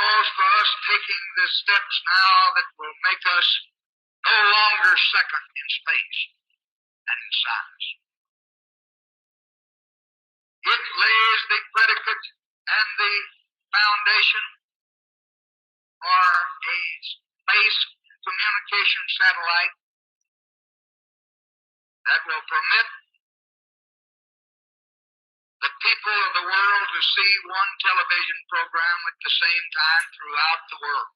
calls for us taking the steps now that will make us no longer second in space and in science. It lays the predicate and the foundation for a space communication satellite that will permit the people of the world to see one television program at the same time throughout the world.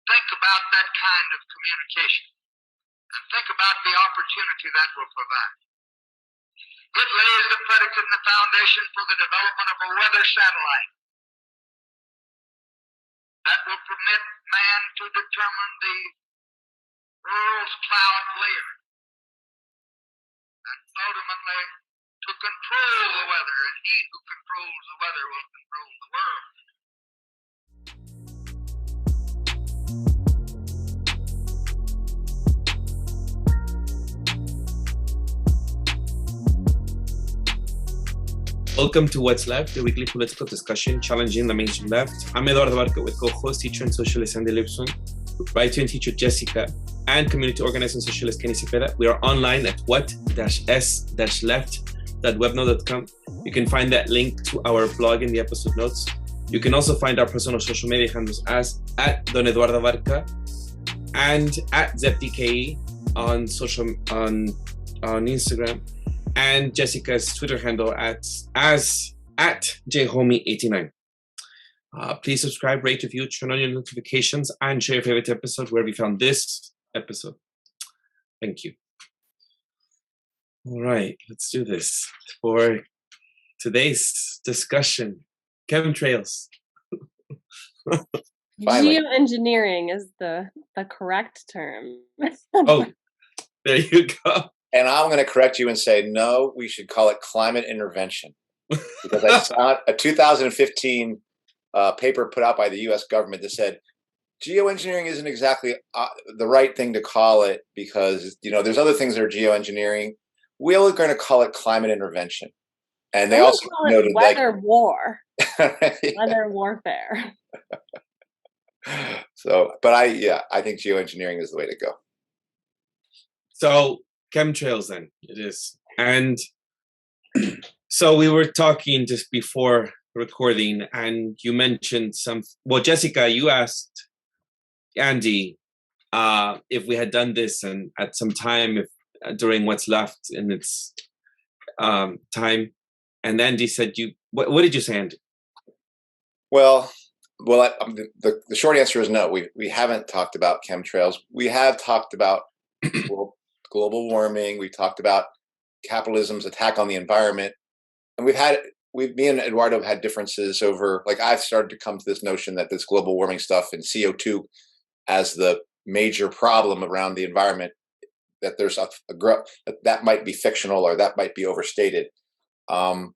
Think about that kind of communication and think about the opportunity that will provide. It lays the predicate and the foundation for the development of a weather satellite that will permit man to determine the world's cloud layer and ultimately to control the weather, and he who controls the weather will control the world. Welcome to What's Left, the weekly political discussion challenging the mainstream left. I'm Eduardo Barca with co-host, teacher and socialist Andy Lipson, writer and teacher Jessica, and community organizer and socialist Kenny Cepeda. We are online at what-s-left.webnode.com. You can find that link to our blog in the episode notes. You can also find our personal social media handles as at Don Eduardo Barca and at ZepDKE on Instagram, and Jessica's Twitter handle at jhomie89. Please subscribe, rate, review, turn on your notifications, and share your favorite episode wherever you found this episode. Thank you. All right, let's do this for today's discussion. Chemtrails. Geoengineering is the correct term. Oh, there you go. And I'm going to correct you and say, no, we should call it climate intervention. Because I saw a 2015 paper put out by the U.S. government that said, geoengineering isn't exactly the right thing to call it because, there's other things that are geoengineering. We're going to call it climate intervention. And they also call noted it weather war. Weather warfare. So, but I think geoengineering is the way to go. So, chemtrails then it is. And so we were talking just before recording and you mentioned Jessica, you asked Andy if we had done this and at some time during what's left in its time, and Andy said what did you say, Andy? Well, the short answer is no. We haven't talked about chemtrails. We have talked about global warming. We talked about capitalism's attack on the environment, and me and Eduardo have had differences over. Like I've started to come to this notion that this global warming stuff and CO2 as the major problem around the environment, that there's that might be fictional or that might be overstated. But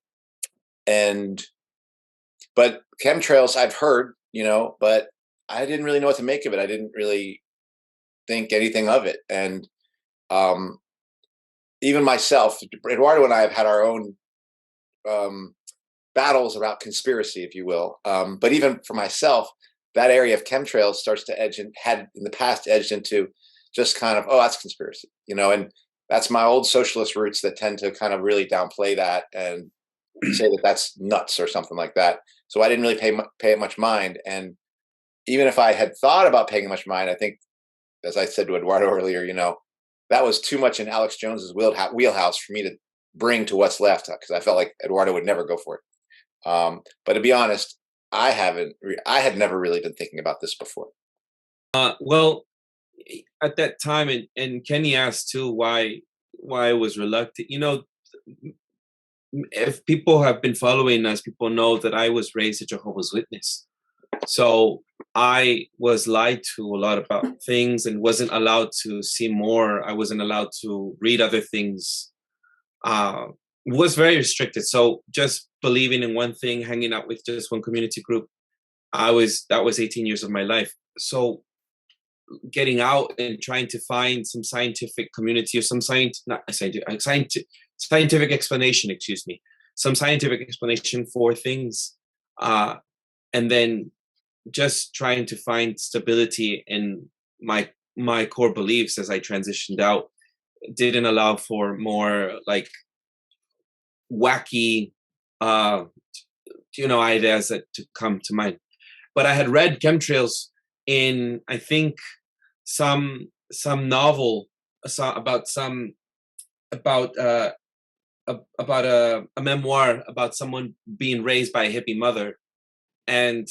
chemtrails I've heard, but I didn't really know what to make of it. I didn't really think anything of it. And even myself, Eduardo and I have had our own battles about conspiracy, if you will. But even for myself, that area of chemtrails starts to had in the past edged into just kind of, that's conspiracy, and that's my old socialist roots that tend to kind of really downplay that and say that that's nuts or something like that. So I didn't really pay it much mind. And even if I had thought about paying much mind, I think, as I said to Eduardo earlier, that was too much in Alex Jones's wheelhouse for me to bring to what's left, because I felt like Eduardo would never go for it. But to be honest, I had never really been thinking about this before. Well, at that time, and Kenny asked too why I was reluctant. If people have been following us, people know that I was raised a Jehovah's Witness. So I was lied to a lot about things and wasn't allowed to see more. I wasn't allowed to read other things. Was very restricted. So just believing in one thing, hanging out with just one community group, that was 18 years of my life. So getting out and trying to find some scientific community or some scientific explanation, some scientific explanation for things and then just trying to find stability in my core beliefs as I transitioned out didn't allow for more like wacky ideas that to come to mind. But I had read Chemtrails in, I think, some novel about a memoir about someone being raised by a hippie mother. And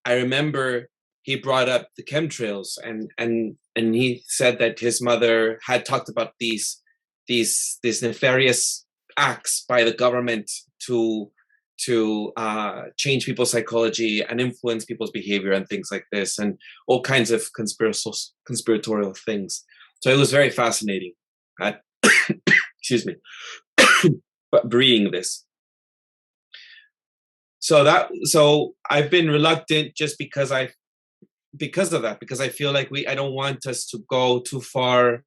I remember he brought up the chemtrails, and he said that his mother had talked about these nefarious acts by the government to change people's psychology and influence people's behavior and things like this, and all kinds of conspiratorial things. So it was very fascinating. Excuse me, but reading this. So I've been reluctant just because of that, because I feel like I don't want us to go too far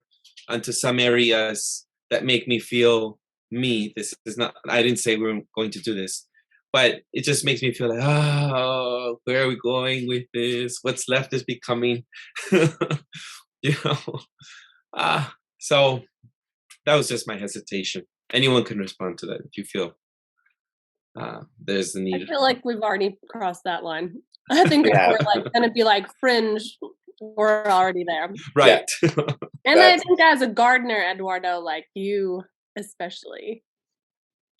into some areas that make me feel me. This is not, I didn't say we're going to do this, but it just makes me feel like, where are we going with this? What's left is becoming, so that was just my hesitation. Anyone can respond to that if you feel there's the need. I feel like we've already crossed that line. I think if we're like going to be like fringe, we're already there. Right. Yeah. And I think as a gardener, Eduardo, like you especially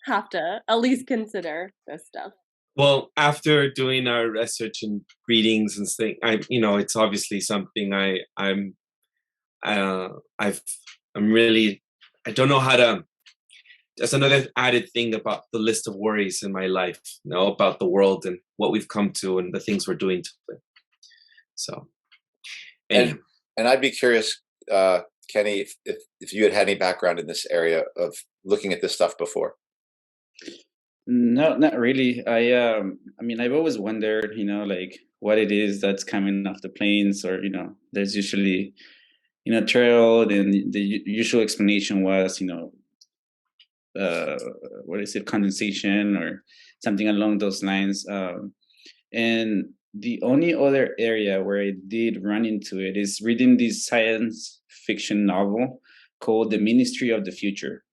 have to at least consider this stuff. Well, after doing our research and readings and things, it's obviously something I'm really, I don't know how to. That's another added thing about the list of worries in my life, about the world and what we've come to and the things we're doing to it. So, anyway. And I'd be curious, Kenny, if you had any background in this area of looking at this stuff before. No, not really. I mean, I've always wondered, like what it is that's coming off the plains, or there's usually, trail, and the usual explanation was, what is it, condensation or something along those lines. And the only other area where I did run into it is reading this science fiction novel called The Ministry of the Future.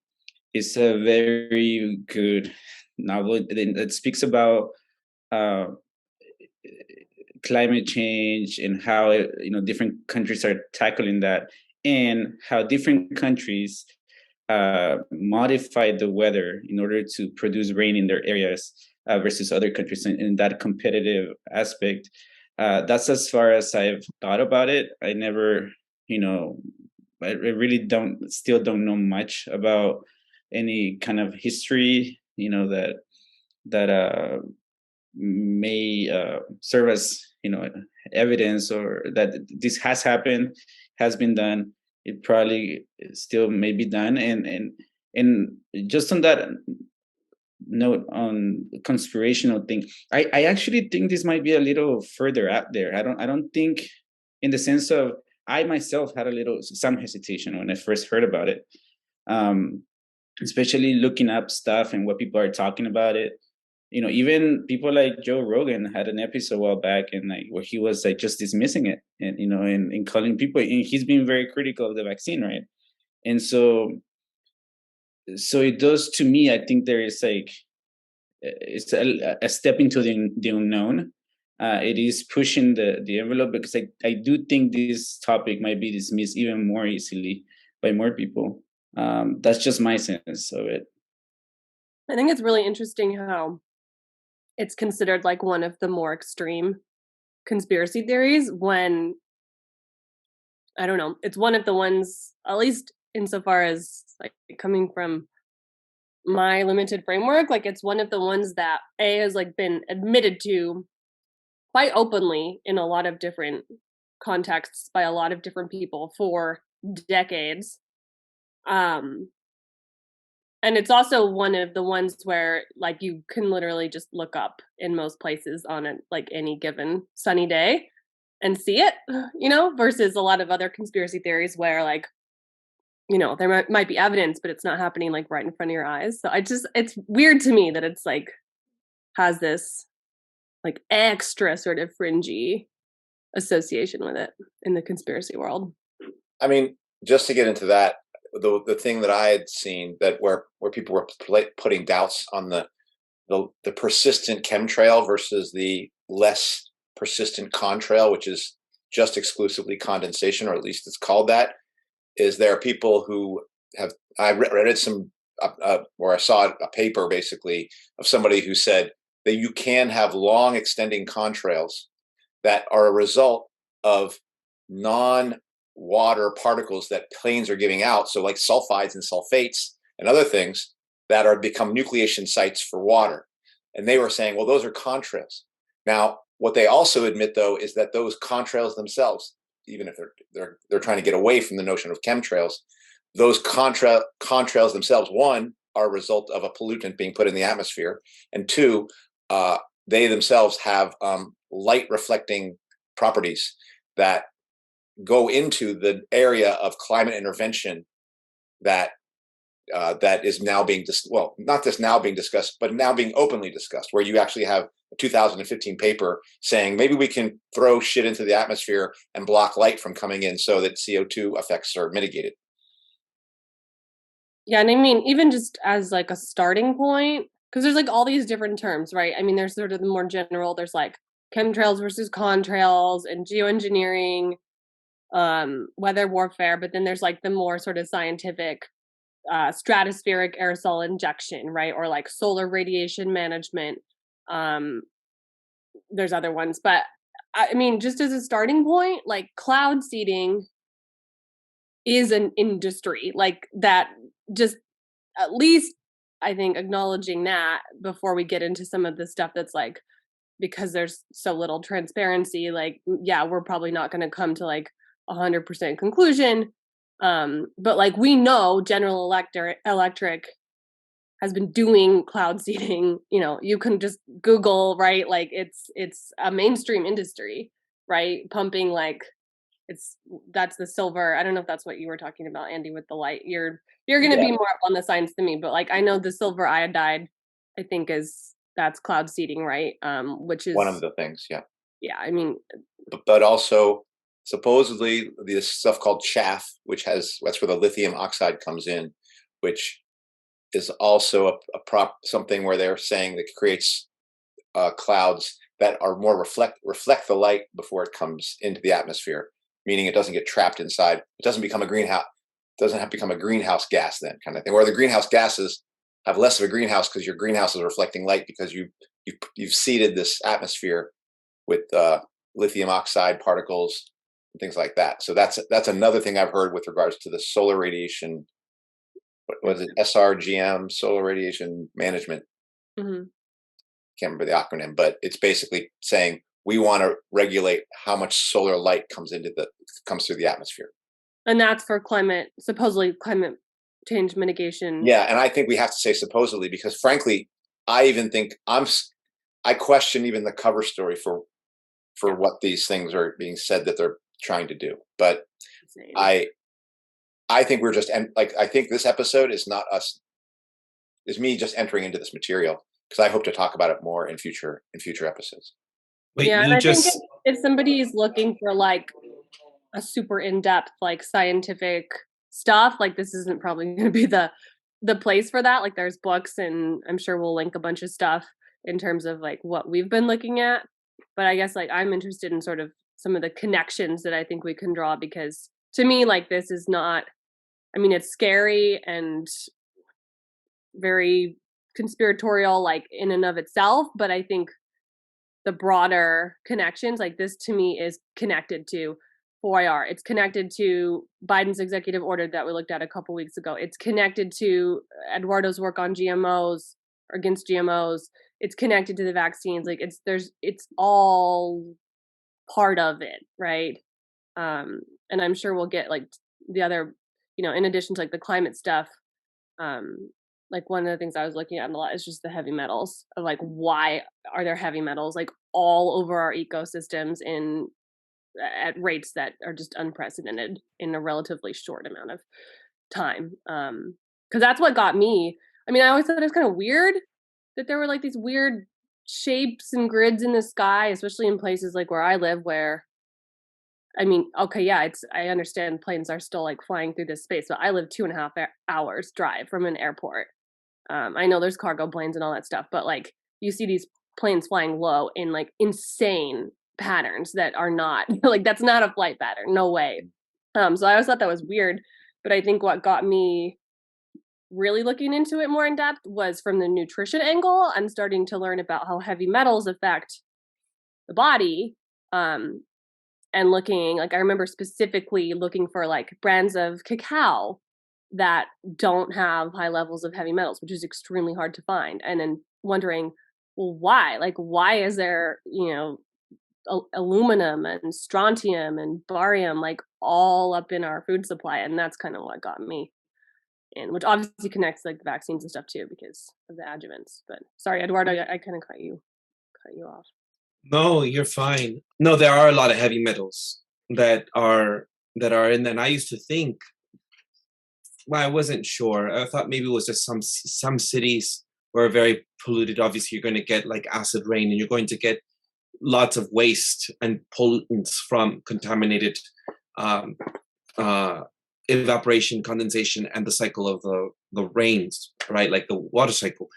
It's a very good novel that speaks about climate change and how different countries are tackling that, and how different countries modify the weather in order to produce rain in their areas versus other countries. In that competitive aspect, that's as far as I've thought about it. I never, I really still don't know much about any kind of history, that may serve as, evidence, or that this has happened, has been done. It probably still may be done. And just on that note, on the conspirational thing, I actually think this might be a little further out there. I don't think, in the sense of, I myself had some hesitation when I first heard about it, especially looking up stuff and what people are talking about it. Even people like Joe Rogan had an episode a while back, and where he was just dismissing it, and and calling people, and he's been very critical of the vaccine, right? And so it does, to me, I think there is it's a step into the unknown. It is pushing the envelope, because I do think this topic might be dismissed even more easily by more people. That's just my sense of it. I think it's really interesting how it's considered like one of the more extreme conspiracy theories, when, I don't know, it's one of the ones, at least insofar as like coming from my limited framework, like it's one of the ones that has like been admitted to quite openly in a lot of different contexts by a lot of different people for decades. And it's also one of the ones where like you can literally just look up in most places on like any given sunny day and see it, versus a lot of other conspiracy theories where like, there might be evidence, but it's not happening like right in front of your eyes. So it's weird to me that it's like has this like extra sort of fringy association with it in the conspiracy world. I mean, just to get into that, the thing that I had seen that where people were putting doubts on the persistent chemtrail versus the less persistent contrail, which is just exclusively condensation, or at least it's called that, is there are people who have, I read some, or I saw a paper basically of somebody who said that you can have long extending contrails that are a result of non-water particles that planes are giving out. So like sulfides and sulfates and other things that are become nucleation sites for water. And they were saying, well, those are contrails. Now, what they also admit, though, is that those contrails themselves, even if they're trying to get away from the notion of chemtrails, those contrails themselves, one, are a result of a pollutant being put in the atmosphere, and two, they themselves have light reflecting properties that go into the area of climate intervention that is now being not just now being discussed, but now being openly discussed, where you actually have a 2015 paper saying maybe we can throw shit into the atmosphere and block light from coming in so that CO2 effects are mitigated. Yeah, and I mean, even just as like a starting point, because there's like all these different terms, right? I mean, there's sort of the more general, there's like chemtrails versus contrails and geoengineering, weather warfare, but then there's like the more sort of scientific stratospheric aerosol injection, right? Or like solar radiation management. There's other ones, but I mean, just as a starting point, like cloud seeding is an industry like that. Just at least I think acknowledging that before we get into some of the stuff that's like, because there's so little transparency, like, yeah, we're probably not going to come to like 100% conclusion. But like we know General Electric has been doing cloud seeding. You know, you can just Google, right? Like it's a mainstream industry, right? Pumping like that's the silver. I don't know if that's what you were talking about, Andy, with the light. You're going to be more up on the science than me, but like I know the silver iodide, I think that's cloud seeding, right? Which is one of the things. Yeah. Yeah, I mean, but also supposedly this stuff called chaff, that's where the lithium oxide comes in, which is also something where they're saying that creates clouds that are more reflect the light before it comes into the atmosphere, meaning it doesn't get trapped inside. It doesn't become a greenhouse. Doesn't have to become a greenhouse gas then, kind of thing. Where the greenhouse gases have less of a greenhouse because your greenhouse is reflecting light because you've seeded this atmosphere with lithium oxide particles and things like that. So that's another thing I've heard with regards to the solar radiation. What was it? SRGM, solar radiation management. mm-hmm. Can't remember the acronym, but it's basically saying we want to regulate how much solar light comes through the atmosphere. And that's for supposedly climate change mitigation. Yeah, and I think we have to say supposedly because, frankly, I even think I question even the cover story for what these things are being said that they're trying to do. But I think we're just I think this episode is not us, is me just entering into this material because I hope to talk about it more in future episodes. Wait, yeah, and I think if somebody is looking for like a super in-depth like scientific stuff, like this isn't probably going to be the place for that. Like there's books, and I'm sure we'll link a bunch of stuff in terms of like what we've been looking at. But I guess like I'm interested in sort of some of the connections that I think we can draw, because to me, like this is not, I mean, it's scary and very conspiratorial like in and of itself, but I think the broader connections, like this to me is connected to foray. It's connected to Biden's executive order that we looked at a couple weeks ago. It's connected to Eduardo's work on GMOs or against GMOs. It's connected to the vaccines. Like it's all part of it, right? And I'm sure we'll get like the other, in addition to like the climate stuff. Like one of the things I was looking at a lot is just the heavy metals of like, why are there heavy metals like all over our ecosystems at rates that are just unprecedented in a relatively short amount of time. Because that's what got me. I mean, I always thought it was kind of weird that there were like these weird shapes and grids in the sky, especially in places like where I live, where, I mean, okay, yeah, I understand planes are still like flying through this space, but I live 2.5 hours drive from an airport. I know there's cargo planes and all that stuff, but like you see these planes flying low in like insane patterns that are not like, that's not a flight pattern, no way. So I always thought that was weird, but I think what got me really looking into it more in depth was from the nutrition angle and starting to learn about how heavy metals affect the body. And looking, like I remember specifically looking for like brands of cacao that don't have high levels of heavy metals, which is extremely hard to find. And then wondering, well, why? Like, why is there, aluminum and strontium and barium like all up in our food supply? And that's kind of what got me in, which obviously connects like the vaccines and stuff too because of the adjuvants. But sorry, Eduardo, I kind of cut you off. No, you're fine. No, there are a lot of heavy metals that are in there. And I used to think, well, I wasn't sure. I thought maybe it was just some cities were very polluted. Obviously, you're going to get like acid rain, and you're going to get lots of waste and pollutants from contaminated evaporation, condensation, and the cycle of the rains, right? Like the water cycle.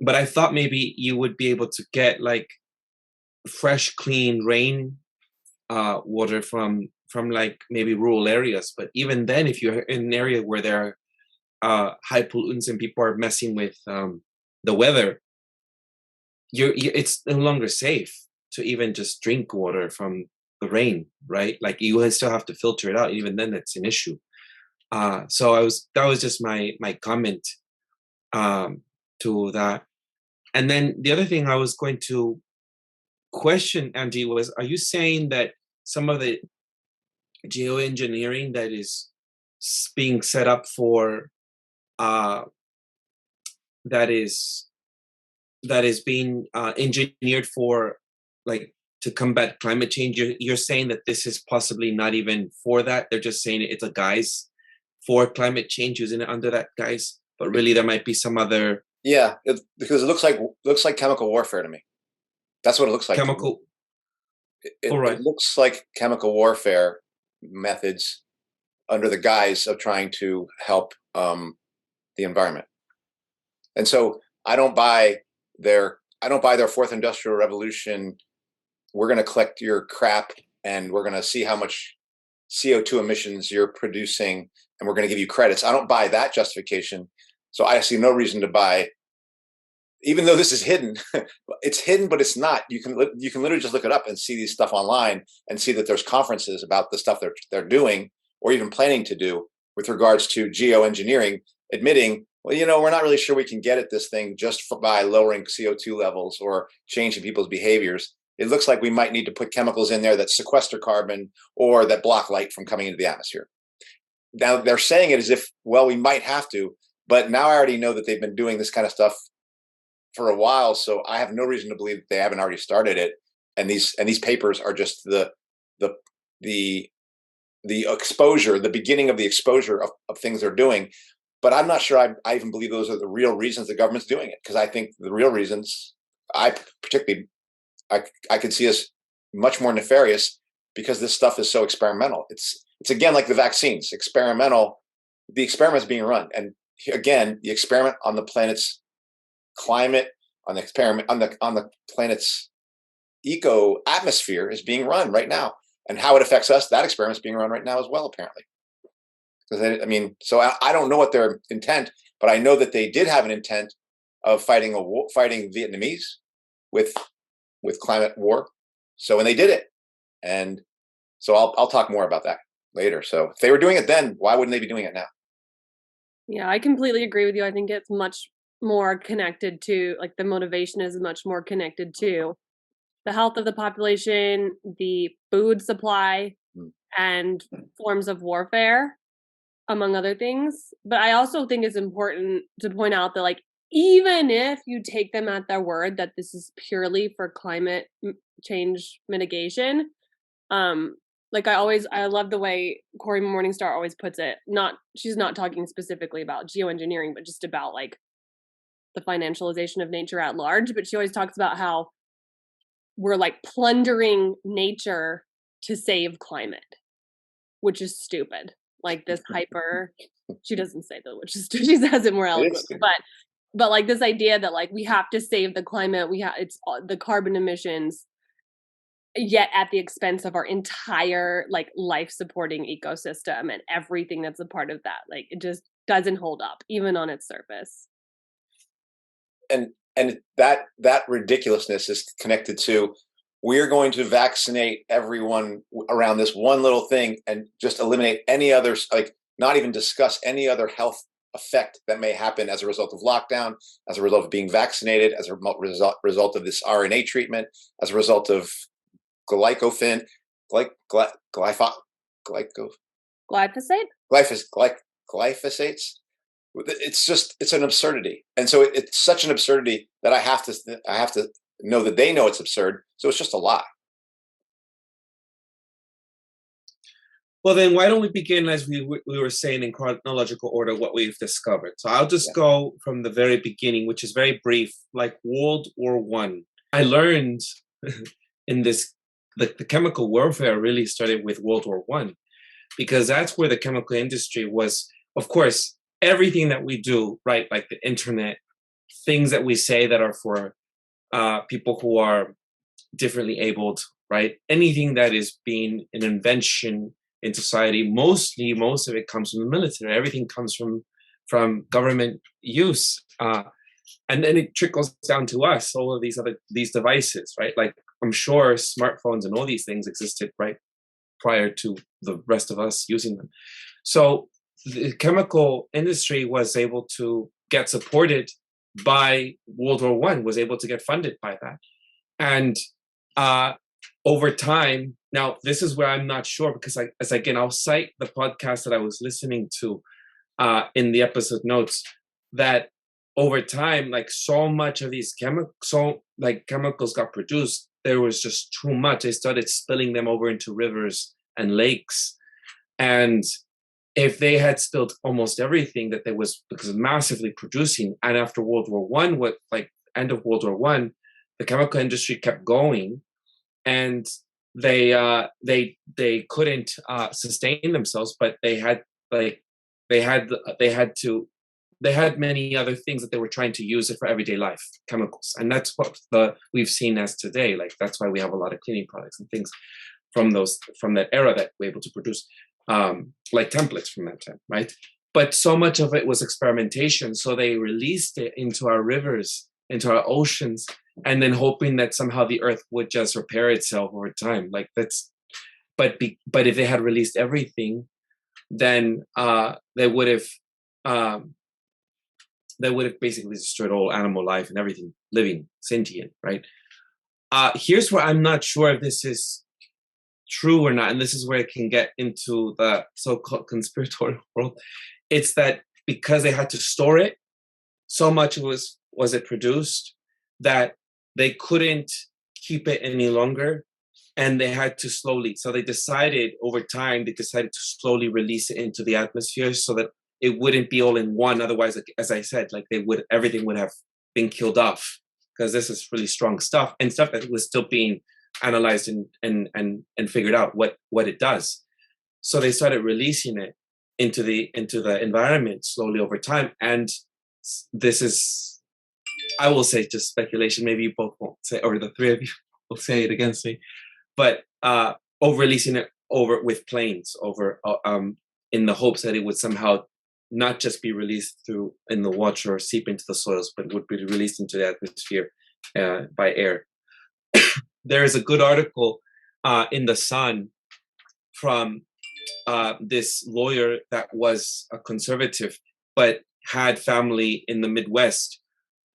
But I thought maybe you would be able to get like fresh, clean rain water from like maybe rural areas. But even then, if you're in an area where there are high pollutants and people are messing with the weather, it's no longer safe to even just drink water from the rain, right? Like you still have to filter it out. Even then, that's an issue. So that was just my comment to that. And then the other thing I was going to question, Angie, was, are you saying that some of the geoengineering that is being set up for that is being engineered for like to combat climate change, you're saying that this is possibly not even for that? They're just saying it's a guise for climate change, using it under that guise, but really there might be some other because it looks like chemical warfare to me. That's what it looks like. Chemical. It looks like chemical warfare methods under the guise of trying to help the environment. And so I don't buy their fourth industrial revolution. We're going to collect your crap and we're going to see how much CO2 emissions you're producing and we're going to give you credits. I don't buy that justification. So I see no reason to buy, even though this is hidden. It's hidden, but it's not. You can literally just look it up and see these stuff online and see that there's conferences about the stuff they're doing or even planning to do with regards to geoengineering, admitting, well, we're not really sure we can get at this thing just by lowering CO2 levels or changing people's behaviors. It looks like we might need to put chemicals in there that sequester carbon or that block light from coming into the atmosphere. Now they're saying it as if, well, we might have to, but now I already know that they've been doing this kind of stuff for a while, so I have no reason to believe that they haven't already started it. And these papers are just the exposure, the beginning of the exposure of things they're doing. But I'm not sure I even believe those are the real reasons the government's doing it, because I think the real reasons, I could see as much more nefarious, because this stuff is so experimental. It's again like the vaccines, experimental. The experiment's being run, and again, the experiment on the planet's climate, on the experiment on the planet's eco atmosphere is being run right now, and how it affects us, that experiment is being run right now as well, apparently. Because so I don't know what their intent, but I know that they did have an intent of fighting Vietnamese with climate war. So when they did it, and so I'll talk more about that later. So if they were doing it then, why wouldn't they be doing it now? Yeah, I completely agree with you. I think it's much more connected to, like, the motivation is much more connected to the health of the population, the food supply, and forms of warfare, among other things. But I also think it's important to point out that, like, even if you take them at their word that this is purely for climate change mitigation, like I love the way Corey Morningstar always puts it. She's not talking specifically about geoengineering, but just about like the financialization of nature at large, but she always talks about how we're like plundering nature to save climate, which is stupid. Like this hyper, she doesn't say that, which is stupid. She says it more eloquently, but like this idea that like we have to save the climate, it's the carbon emissions, yet at the expense of our entire like life supporting ecosystem and everything that's a part of that. Like it just doesn't hold up even on its surface. And that ridiculousness is connected to, we're going to vaccinate everyone around this one little thing and just eliminate any others, like not even discuss any other health effect that may happen as a result of lockdown, as a result of being vaccinated, as a result of this RNA treatment, as a result of glyphosate. It's an absurdity. And so it's such an absurdity that I have to know that they know it's absurd. So it's just a lie. Well, then why don't we begin, as we were saying, in chronological order, what we've discovered. So I'll just go from the very beginning, which is very brief, like World War I. I learned in this, the chemical warfare really started with World War I, because that's where the chemical industry was, of course, everything that we do, right, like the internet, things that we say that are for people who are differently abled, right? Anything that is being an invention in society, most of it comes from the military. Everything comes from government use, and then it trickles down to us. All of these devices, right? Like I'm sure smartphones and all these things existed right prior to the rest of us using them. So the chemical industry was able to get supported by World War I, was able to get funded by that, and over time. Now, this is where I'm not sure, because I'll cite the podcast that I was listening to in the episode notes, that over time, like so much of these chemicals got produced, there was just too much. They started spilling them over into rivers and lakes. And if they had spilled almost everything that there was, because of massively producing, and after World War I, end of World War I, the chemical industry kept going, and they couldn't sustain themselves, but they had many other things that they were trying to use it for everyday life, chemicals, and that's what we've seen as today. Like that's why we have a lot of cleaning products and things from that era that we're able to produce, like templates from that time, right? But so much of it was experimentation, so they released it into our rivers, into our oceans, and then hoping that somehow the earth would just repair itself over time. Like that's, but if they had released everything, then they would have basically destroyed all animal life and everything living, sentient, right? Here's where I'm not sure if this is true or not, and this is where it can get into the so-called conspiratorial world. It's that because they had to store it, so much was it produced that they couldn't keep it any longer, and they had to slowly. So they decided over time, they decided to slowly release it into the atmosphere so that it wouldn't be all in one. Otherwise, like, as I said, like everything would have been killed off, because this is really strong stuff and stuff that was still being analyzed and figured out what it does. So they started releasing it into the environment slowly over time, and this is, I will say, just speculation. Maybe you both won't say, or the three of you will say it against me. But over releasing it over with planes over in the hopes that it would somehow not just be released through in the water or seep into the soils, but would be released into the atmosphere by air. There is a good article in the Sun from this lawyer that was a conservative, but had family in the Midwest,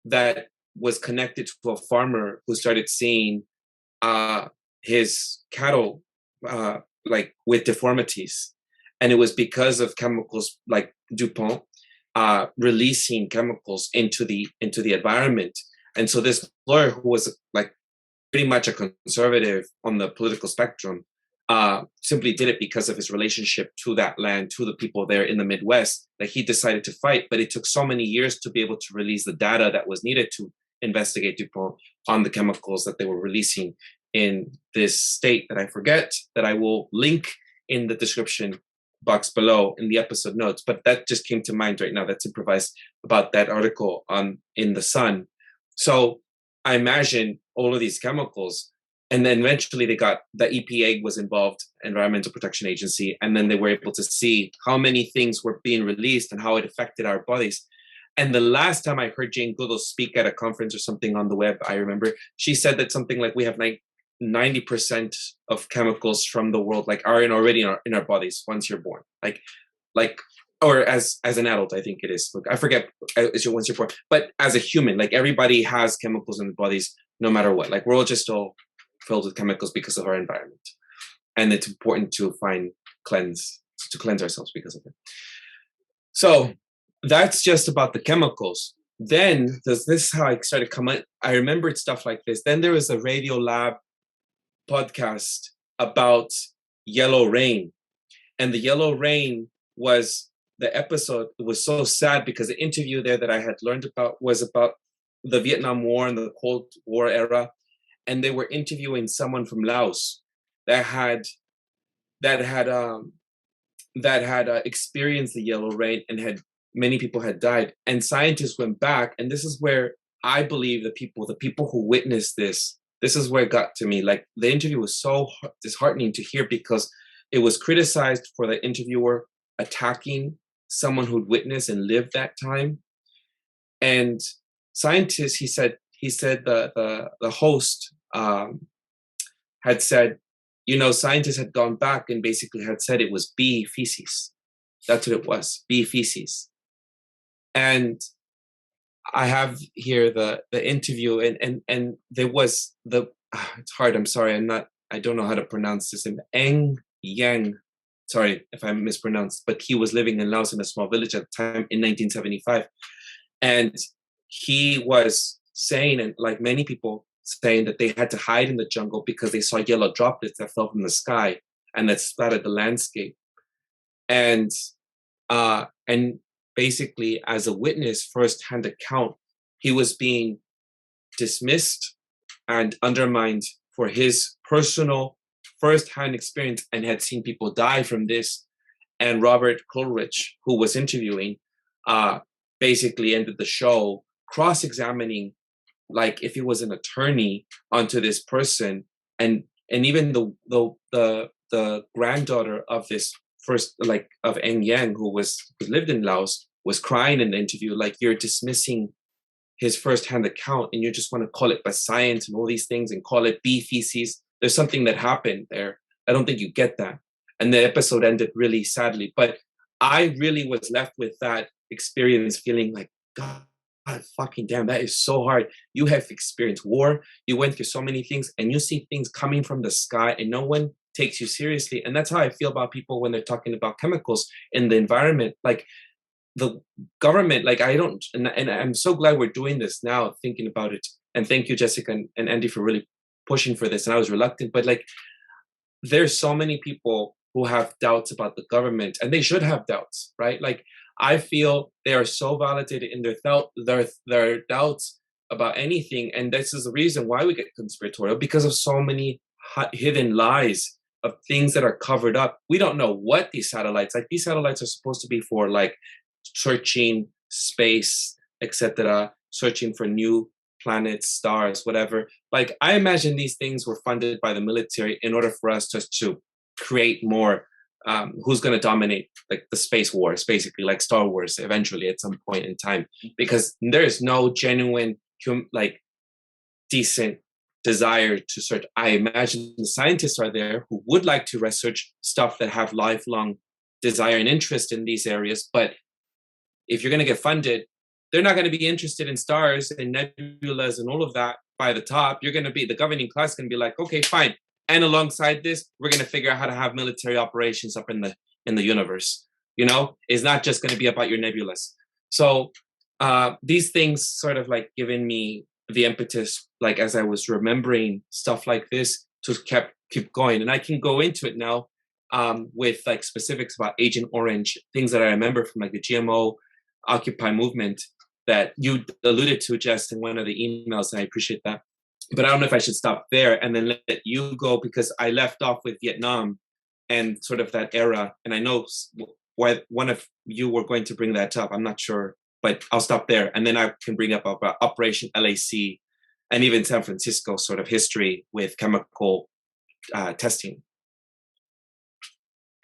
that was connected to a farmer who started seeing his cattle like with deformities, and it was because of chemicals like DuPont releasing chemicals into the environment. And so this lawyer, who was like pretty much a conservative on the political spectrum, simply did it because of his relationship to that land, to the people there in the Midwest, that he decided to fight. But it took so many years to be able to release the data that was needed to investigate DuPont on the chemicals that they were releasing in this state that I forget, that I will link in the description box below in the episode notes. But that just came to mind right now. That's improvised about that article in the Sun. So I imagine all of these chemicals. And then eventually the EPA was involved, Environmental Protection Agency, and then they were able to see how many things were being released and how it affected our bodies. And the last time I heard Jane Goodall speak at a conference or something on the web, I remember she said that something like we have 90% of chemicals from the world are already in our bodies once you're born, or as an adult, I think it is. Look, I forget once you're born, but as a human, everybody has chemicals in their bodies, no matter what. We're all just all filled with chemicals because of our environment, and it's important to cleanse ourselves because of it. So that's just about the chemicals. Then this is how I started coming. I remembered stuff like this. Then there was a Radio Lab podcast about yellow rain, and the yellow rain was the episode. It was so sad because the interview there that I had learned about was about the Vietnam War and the Cold War era. And they were interviewing someone from Laos that had experienced the yellow rain, and many people had died. And scientists went back, and this is where I believe the people who witnessed this is where it got to me. The interview was so disheartening to hear, because it was criticized for the interviewer attacking someone who'd witnessed and lived that time. And scientists, he said the host had said, scientists had gone back and basically had said it was bee feces. That's what it was, bee feces. And I have here the interview, and there was it's hard. I'm sorry. I don't know how to pronounce this. Eng Yang. Sorry if I mispronounced, but he was living in Laos in a small village at the time in 1975. And he was saying, and like many people saying, that they had to hide in the jungle because they saw yellow droplets that fell from the sky and that splattered the landscape. And basically, as a witness, first-hand account, he was being dismissed and undermined for his personal first-hand experience and had seen people die from this. And Robert Coleridge, who was interviewing, basically ended the show cross-examining, like if he was an attorney, onto this person, and even the granddaughter of this of Eng Yang, who lived in Laos, was crying in the interview, like, you're dismissing his first-hand account and you just want to call it by science and all these things and call it bee feces. There's something that happened there. I don't think you get that. And the episode ended really sadly, but I really was left with that experience feeling like, God fucking damn, that is so hard. You have experienced war, you went through so many things, and you see things coming from the sky and no one takes you seriously. And that's how I feel about people when they're talking about chemicals in the environment. Like, the government, like, I don't, and I'm so glad we're doing this now, thinking about it. And thank you, Jessica and Andy, for really pushing for this. And I was reluctant, but like, there's so many people who have doubts about the government, and they should have doubts, right? Like, I feel they are so validated in their doubts about anything. And this is the reason why we get conspiratorial, because of so many hidden lies of things that are covered up. We don't know what these satellites, like, these satellites are supposed to be for, like, searching space, etc., searching for new planets, stars, whatever. Like, I imagine these things were funded by the military in order for us just to create more who's going to dominate, like, the space wars, basically, like Star Wars eventually at some point in time, because there is no genuine like decent desire to search. I imagine the scientists are there who would like to research stuff that have lifelong desire and interest in these areas, but if you're going to get funded, they're not going to be interested in stars and nebulas and all of that by the top. You're going to be, the governing class going to be like, okay, fine. And alongside this, we're going to figure out how to have military operations up in the universe. You know, it's not just going to be about your nebulas. So these things sort of like given me the impetus, like, as I was remembering stuff like this, keep going. And I can go into it now with like specifics about Agent Orange, things that I remember from like the GMO Occupy movement that you alluded to, Jess, in one of the emails, and I appreciate that. But I don't know if I should stop there and then let you go, because I left off with Vietnam and sort of that era. And I know why one of you were going to bring that up. I'm not sure, but I'll stop there. And then I can bring up about Operation LAC and even San Francisco sort of history with chemical testing.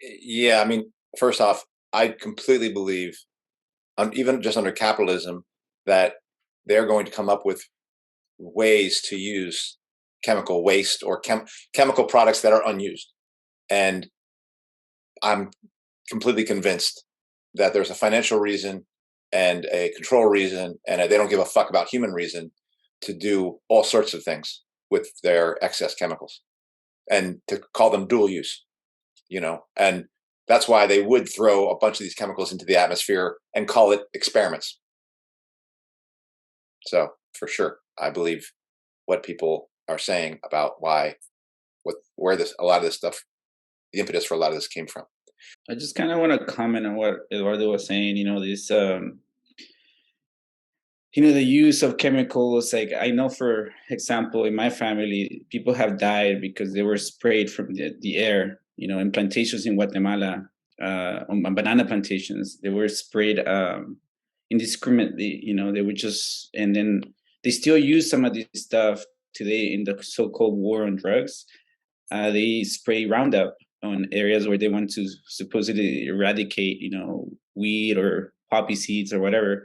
Yeah, I mean, first off, I completely believe, even just under capitalism, that they're going to come up with ways to use chemical waste or chemical products that are unused. And I'm completely convinced that there's a financial reason and a control reason, and they don't give a fuck about human reason to do all sorts of things with their excess chemicals and to call them dual use, and that's why they would throw a bunch of these chemicals into the atmosphere and call it experiments. So for sure, I believe what people are saying about where a lot of this stuff, the impetus for a lot of this came from. I just kind of want to comment on what Eduardo was saying. This, the use of chemicals. Like, I know, for example, in my family, people have died because they were sprayed from the air. In plantations in Guatemala, on banana plantations, they were sprayed indiscriminately. They would just, and then they still use some of this stuff today in the so-called war on drugs. They spray Roundup on areas where they want to supposedly eradicate, weed or poppy seeds or whatever.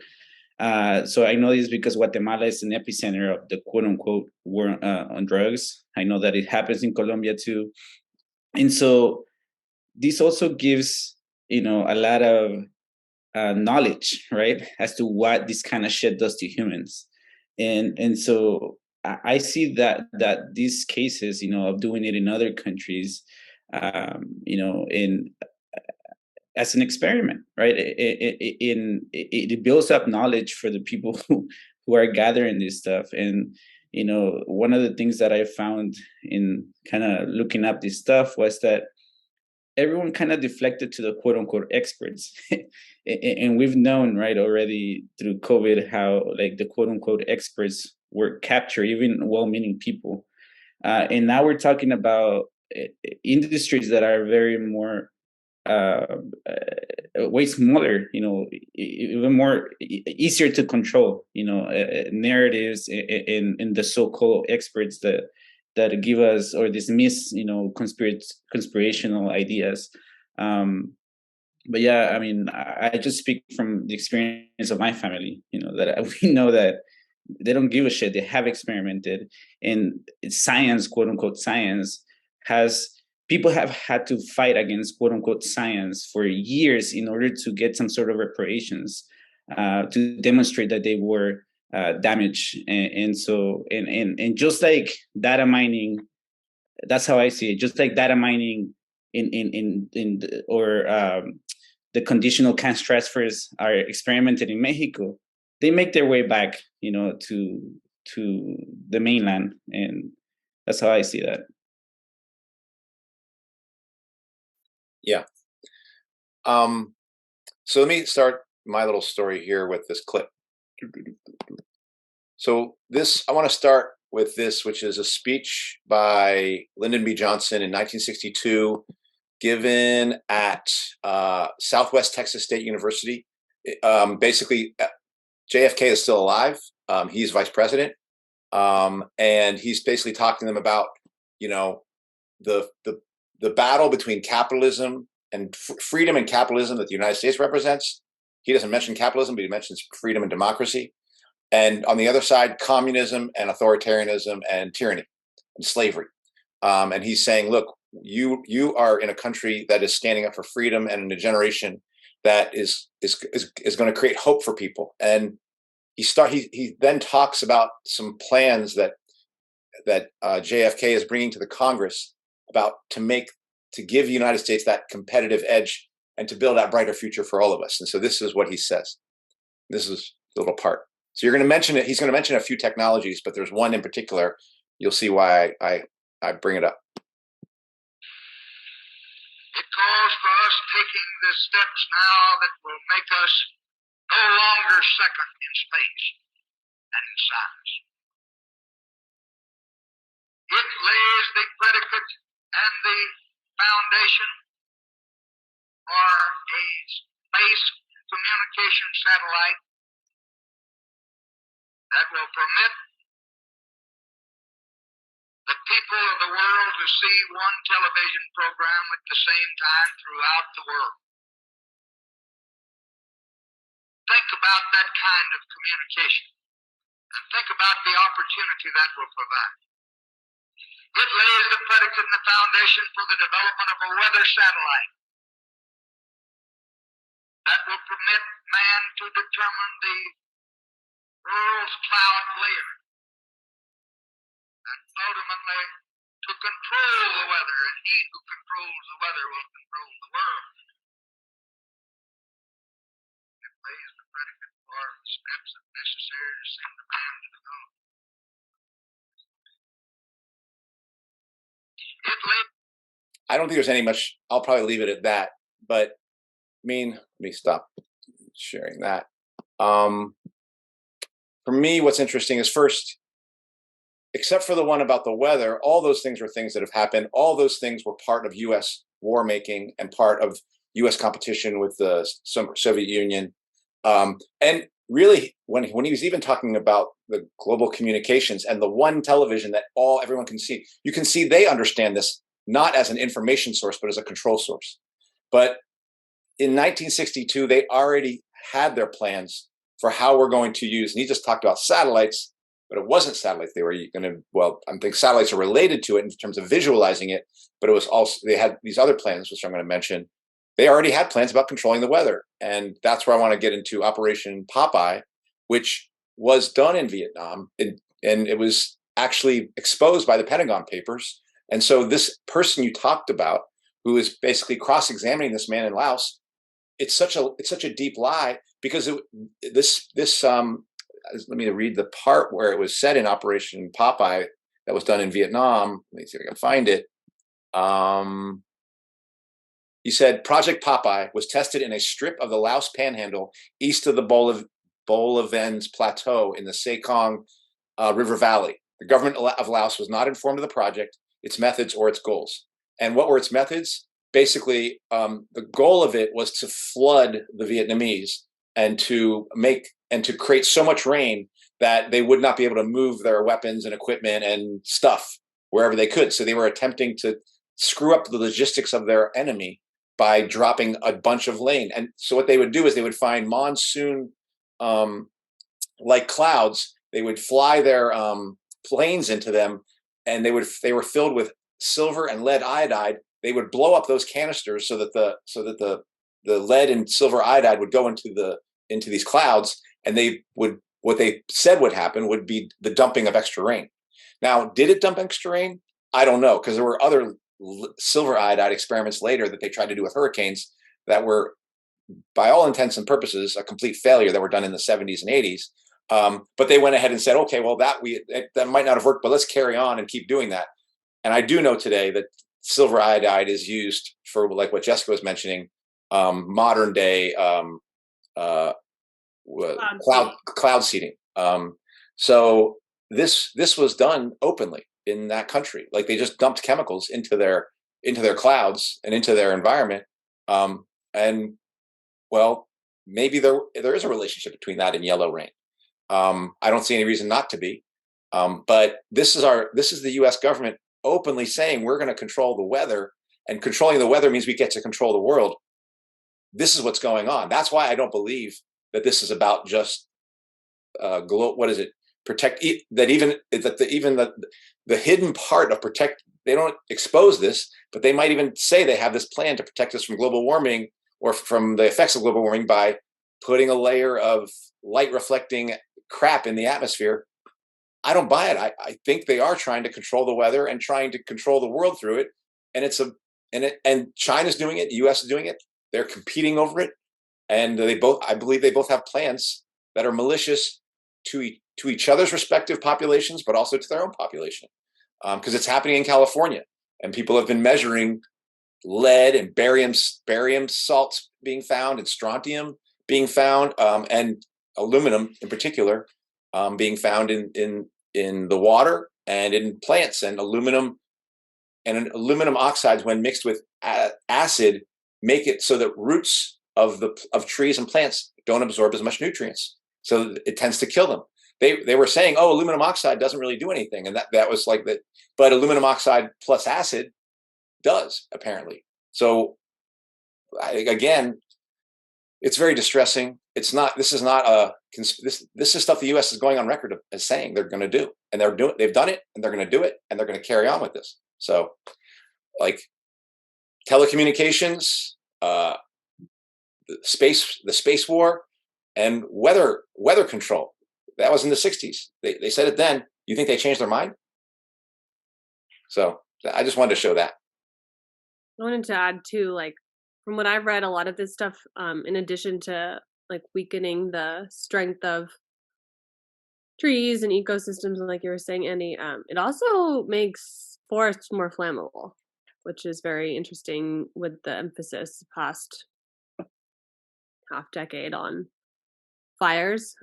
So I know this because Guatemala is an epicenter of the quote-unquote war on drugs. I know that it happens in Colombia too. And so this also gives, a lot of knowledge, right, as to what this kind of shit does to humans. And so I see that these cases, of doing it in other countries, in as an experiment, right? It builds up knowledge for the people who are gathering this stuff. And one of the things that I found in kind of looking up this stuff was that everyone kind of deflected to the quote unquote experts. And we've known, right, already through COVID, how like the quote unquote experts were captured, even well-meaning people. And now we're talking about industries that are very more way smaller, even more easier to control, narratives in the so-called experts that give us or dismiss, conspirational ideas. But yeah, I mean, I just speak from the experience of my family, that we know that they don't give a shit. They have experimented, and science, quote unquote science, people have had to fight against quote unquote science for years in order to get some sort of reparations, to demonstrate that they were damaged. And so just like data mining, that's how I see it. Just like data mining the conditional cash transfers are experimented in Mexico, they make their way back, to the mainland, and that's how I see that. Yeah. So let me start my little story here with this clip. So I want to start with this, which is a speech by Lyndon B. Johnson in 1962, given at Southwest Texas State University. Basically, JFK is still alive. He's vice president. And he's basically talking to them about, the battle between capitalism and freedom and capitalism that the United States represents. He doesn't mention capitalism, but he mentions freedom and democracy. And on the other side, communism and authoritarianism and tyranny and slavery. And he's saying, look, you are in a country that is standing up for freedom and in a generation that is going to create hope for people. And he then talks about some plans that JFK is bringing to the Congress about to give the United States that competitive edge and to build that brighter future for all of us. And so this is what he says. This is the little part. So you're going to mention it. He's going to mention a few technologies, but there's one in particular. You'll see why I bring it up. It calls for us taking the steps now that will make us no longer second in space and in science. It lays the predicate and the foundation for a space communication satellite that will permit the people of the world to see one television program at the same time throughout the world. Think about that kind of communication and think about the opportunity that will provide. It lays the predicate and the foundation for the development of a weather satellite that will permit man to determine the world's cloud layer and ultimately to control the weather, and he who controls the weather will control the world. It lays the predicate for the steps that are necessary to send the man to the moon. I don't think there's any much. I'll probably leave it at that. But I mean, let me stop sharing that. For me, what's interesting is first, except for the one about the weather, all those things were things that have happened. All those things were part of U.S. war making and part of U.S. competition with the Soviet Union. And really, when he was even talking about the global communications and the one television that everyone can see, you can see they understand this not as an information source, but as a control source. But in 1962, they already had their plans for how we're going to use, and he just talked about satellites, but it wasn't satellites. They were going to, well, I think satellites are related to it in terms of visualizing it, but it was also, they had these other plans, which I'm going to mention. They already had plans about controlling the weather. And that's where I want to get into Operation Popeye, which was done in Vietnam. And it was actually exposed by the Pentagon Papers. And so this person you talked about, who is basically cross-examining this man in Laos, it's such a deep lie, because let me read the part where it was said in Operation Popeye that was done in Vietnam. Let me see if I can find it. He said, Project Popeye was tested in a strip of the Laos Panhandle east of the Bolavens Plateau in the Sekong River Valley. The government of Laos was not informed of the project, its methods, or its goals. And what were its methods? Basically, the goal of it was to flood the Vietnamese and to create so much rain that they would not be able to move their weapons and equipment and stuff wherever they could. So they were attempting to screw up the logistics of their enemy by dropping a bunch of rain. And so what they would do is they would find monsoon like clouds. They would fly their planes into them, and they were filled with silver and lead iodide. They would blow up those canisters so that the lead and silver iodide would go into these clouds, and what they said would happen would be the dumping of extra rain. Now, did it dump extra rain? I don't know, because there were other silver iodide experiments later that they tried to do with hurricanes that were, by all intents and purposes, a complete failure, that were done in the 70s and 80s. But they went ahead and said, okay, well, that might not have worked, but let's carry on and keep doing that. And I do know today that silver iodide is used for, like what Jessica was mentioning, modern day cloud seeding. So this was done openly in that country. Like, they just dumped chemicals into their clouds and into their environment. And well, maybe there is a relationship between that and yellow rain. I don't see any reason not to be. But this is the U.S. government openly saying we're going to control the weather, and controlling the weather means we get to control the world. This is what's going on. That's why I don't believe that this is about just protect, that even the hidden part of protect. They don't expose this, but they might even say they have this plan to protect us from global warming or from the effects of global warming by putting a layer of light reflecting crap in the atmosphere. I don't buy it. I think they are trying to control the weather and trying to control the world through it. And China's doing it. The U.S. is doing it. They're competing over it. And I believe they both have plans that are malicious to each other's respective populations, but also to their own population. Because it's happening in California, and people have been measuring lead and barium salts being found, and strontium being found, and aluminum in particular being found in the water and in plants. And aluminum oxides, when mixed with acid, make it so that roots of trees and plants don't absorb as much nutrients, so it tends to kill them. They were saying, oh, aluminum oxide doesn't really do anything, and that was like that, but aluminum oxide plus acid does, apparently. So again, it's very distressing. This is stuff the U.S. is going on record as saying they're going to do, and they've done it, and they're going to do it, and they're going to carry on with this. So, like telecommunications, the space war, and weather control. That was in the 60s. They said it then. You think they changed their mind? So I just wanted to show that. I wanted to add too, like, from what I've read, a lot of this stuff, in addition to like weakening the strength of trees and ecosystems, and like you were saying, Andy, it also makes forests more flammable, which is very interesting with the emphasis past half decade on fires.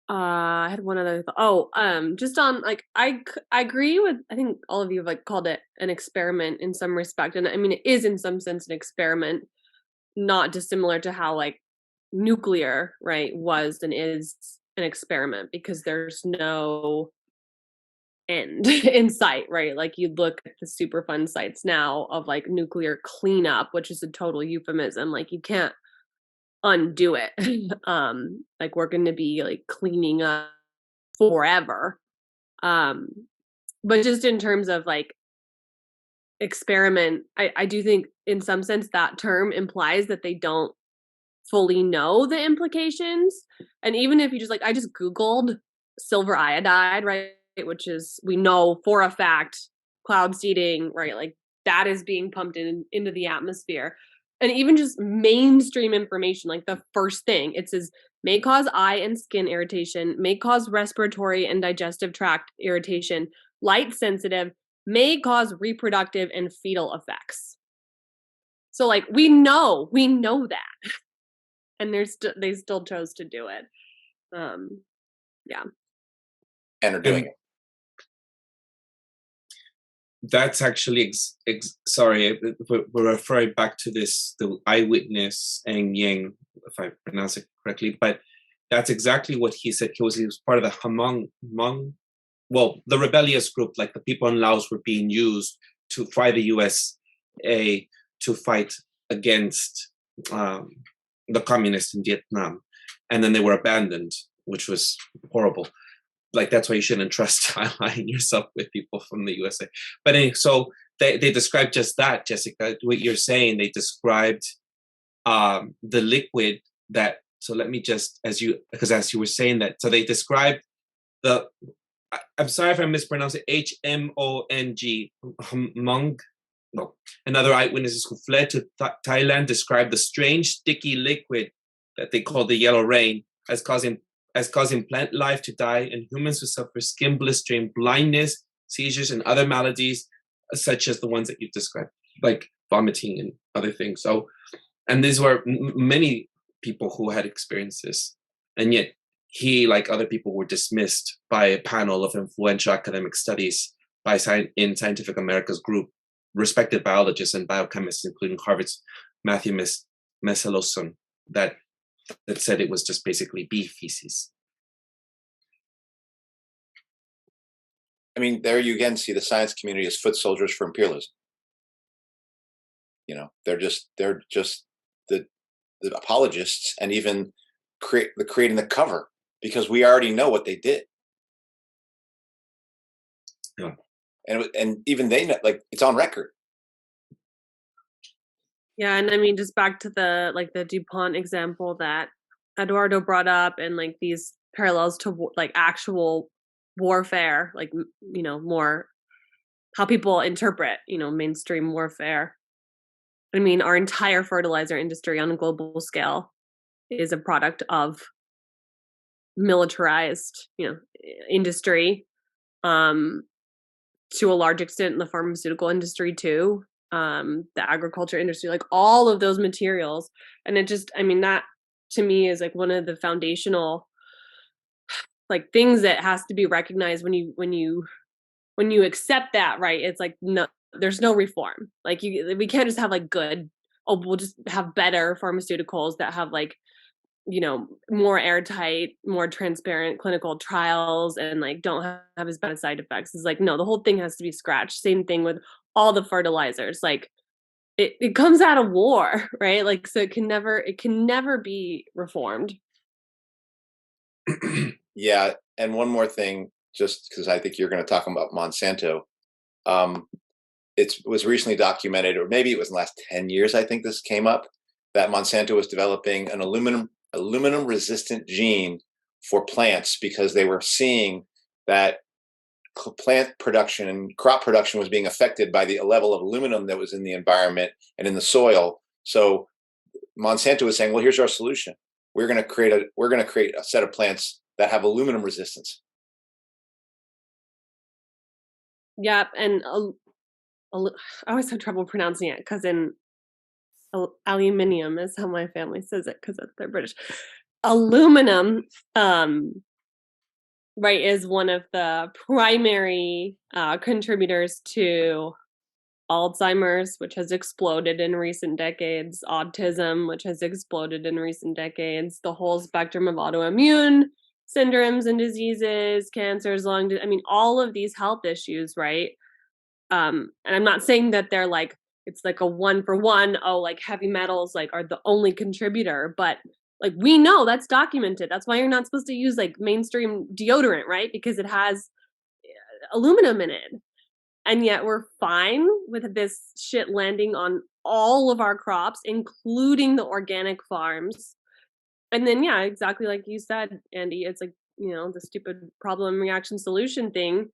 I had one other just on, like, I agree with, I think all of you have like called it an experiment in some respect, and I mean it is in some sense an experiment, not dissimilar to how like nuclear, right, was and is an experiment, because there's no end in sight, right? Like you look at the Superfund sites now of like nuclear cleanup, which is a total euphemism. Like you can't undo it. Like we're going to be like cleaning up forever. But just in terms of like experiment, I do think in some sense that term implies that they don't fully know the implications. And even if you just like, I just Googled silver iodide, right? Which is, we know for a fact, cloud seeding, right? Like that is being pumped into the atmosphere. And even just mainstream information, like the first thing, it says may cause eye and skin irritation, may cause respiratory and digestive tract irritation, light sensitive, may cause reproductive and fetal effects. So like we know that. And they still chose to do it. Yeah. And are doing it. That's actually sorry, we're referring back to the eyewitness Eng Yang, if I pronounce it correctly, but that's exactly what he said. He was part of the Hmong, well, the rebellious group, like the people in Laos were being used to fight the USA to fight against the communists in Vietnam, and then they were abandoned, which was horrible. Like that's why you shouldn't trust aligning yourself with people from the USA. But anyway, so they described just that, Jessica, what you're saying. They described the liquid that. So let me just, as you were saying that, so they described the. I'm sorry if I mispronounce it. HMONG, Hmong. No, another eyewitnesses who fled to Thailand described the strange sticky liquid that they call the yellow rain as causing plant life to die and humans to suffer skin blistering, blindness, seizures, and other maladies such as the ones that you've described, like vomiting and other things. So, and these were many people who had experienced this, and yet he, like other people, were dismissed by a panel of influential academic studies in Scientific America's group, respected biologists and biochemists, including Harvard's Matthew Meseloson, that said it was just basically bee feces. I mean, there you again see the science community as foot soldiers for imperialism. You know, they're just the apologists, and even creating the cover, because we already know what they did. Yeah. And even they know, like, it's on record. Yeah, and I mean, just back to the DuPont example that Eduardo brought up, and like these parallels to like actual warfare, like, you know, more how people interpret, you know, mainstream warfare. I mean, our entire fertilizer industry on a global scale is a product of militarized, you know, industry. to a large extent in the pharmaceutical industry too, the agriculture industry, like all of those materials. And it just, I mean, that to me is like one of the foundational like things that has to be recognized when you accept that, right? It's like, no, there's no reform. Like we can't just have like good, oh, we'll just have better pharmaceuticals that have like, you know, more airtight, more transparent clinical trials and like don't have as bad side effects. It's like, no, the whole thing has to be scratched. Same thing with all the fertilizers. Like it comes out of war, right? Like, so it can never be reformed. Yeah. And one more thing, just because I think you're going to talk about Monsanto. It was recently documented, or maybe it was in the last 10 years, I think this came up, that Monsanto was developing an aluminum resistant gene for plants because they were seeing that plant production and crop production was being affected by the level of aluminum that was in the environment and in the soil. So Monsanto was saying, well, here's our solution. We're going to create a set of plants that have aluminum resistance. Yep. And I always have trouble pronouncing it because in aluminium is how my family says it because they're British. Aluminum, right, is one of the primary contributors to Alzheimer's, which has exploded in recent decades, autism, which has exploded in recent decades, the whole spectrum of autoimmune syndromes and diseases, cancers, I mean, all of these health issues, right? And I'm not saying that they're like, it's like a 1-for-1, oh, like heavy metals like are the only contributor, but like we know that's documented. That's why you're not supposed to use like mainstream deodorant, right? Because it has aluminum in it. And yet we're fine with this shit landing on all of our crops, including the organic farms. And then, yeah, exactly like you said, Andy, it's like, you know, the stupid problem reaction solution thing.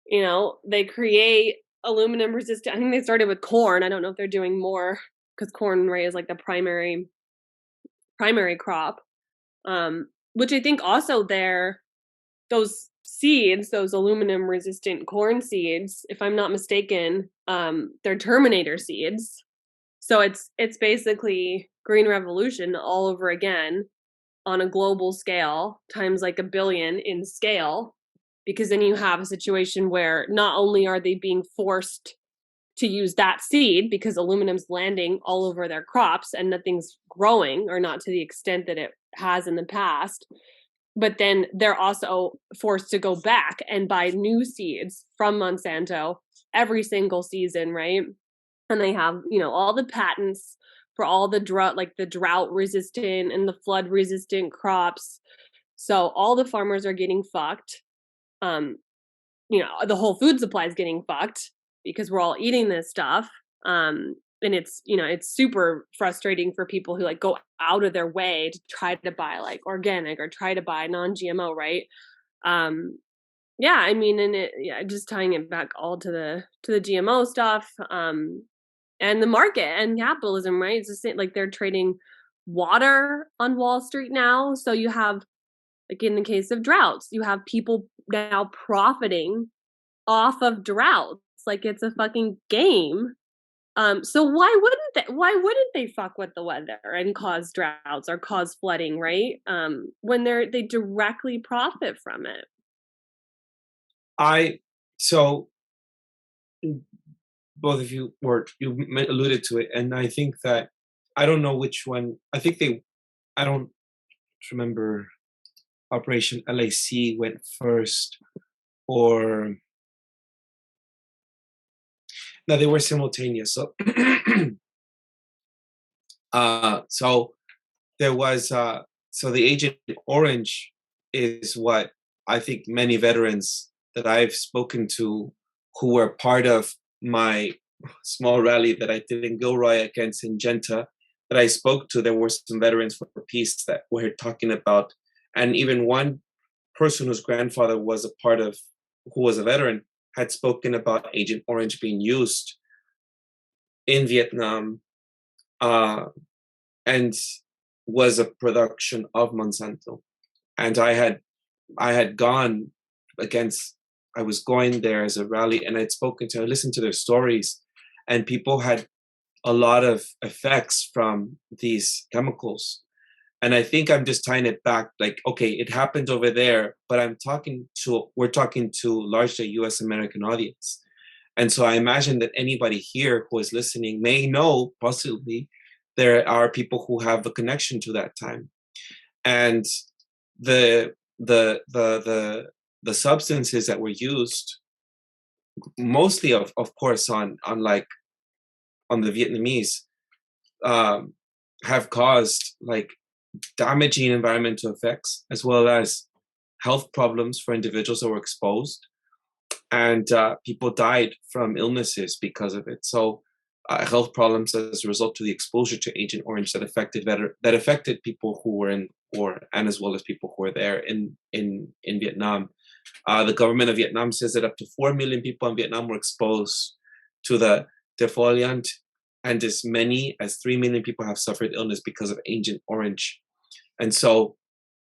You know, they create aluminum resistant. I think they started with corn. I don't know if they're doing more because corn, right, is like the primary crop. Which I think also those seeds, those aluminum resistant corn seeds, if I'm not mistaken, they're Terminator seeds. So it's basically Green Revolution all over again on a global scale times like 1 billion in scale, because then you have a situation where not only are they being forced to use that seed because aluminum's landing all over their crops and nothing's growing, or not to the extent that it has in the past, but then they're also forced to go back and buy new seeds from Monsanto every single season, right? And they have, you know, all the patents for all the drought resistant and the flood resistant crops. So all the farmers are getting fucked. You know, the whole food supply is getting fucked because we're all eating this stuff. And it's, you know, it's super frustrating for people who like go out of their way to try to buy like organic or try to buy non-GMO, right? Yeah, I mean, and just tying it back all to the GMO stuff, and the market and capitalism, right? It's the same, like they're trading water on Wall Street now. So you have, like in the case of droughts, you have people now profiting off of droughts like it's a fucking game. So why wouldn't they fuck with the weather and cause droughts or cause flooding, right? When they directly profit from it. So both of you alluded to it, and I think that I don't know which one. I don't remember Operation LAC went first, or no, they were simultaneous. So, so there was so the Agent Orange is what I think many veterans that I've spoken to who were part of my small rally that I did in Gilroy against Syngenta that I spoke to. There were some veterans for peace that were talking about, and even one person whose grandfather was who was a veteran, had spoken about Agent Orange being used in Vietnam, and was a production of Monsanto. And I had gone against I was going there as a rally, and I listened to their stories, and people had a lot of effects from these chemicals. And I think I'm just tying it back, like, okay, it happened over there, but we're talking to largely US American audience. And so I imagine that anybody here who is listening may know, possibly, there are people who have a connection to that time. And the substances that were used, mostly of course on the Vietnamese, have caused like damaging environmental effects, as well as health problems for individuals that were exposed, and people died from illnesses because of it. So health problems as a result of the exposure to Agent Orange that affected people who were in war, and as well as people who were there in Vietnam. The government of Vietnam says that up to 4 million people in Vietnam were exposed to the defoliant, and as many as 3 million people have suffered illness because of Agent Orange. And so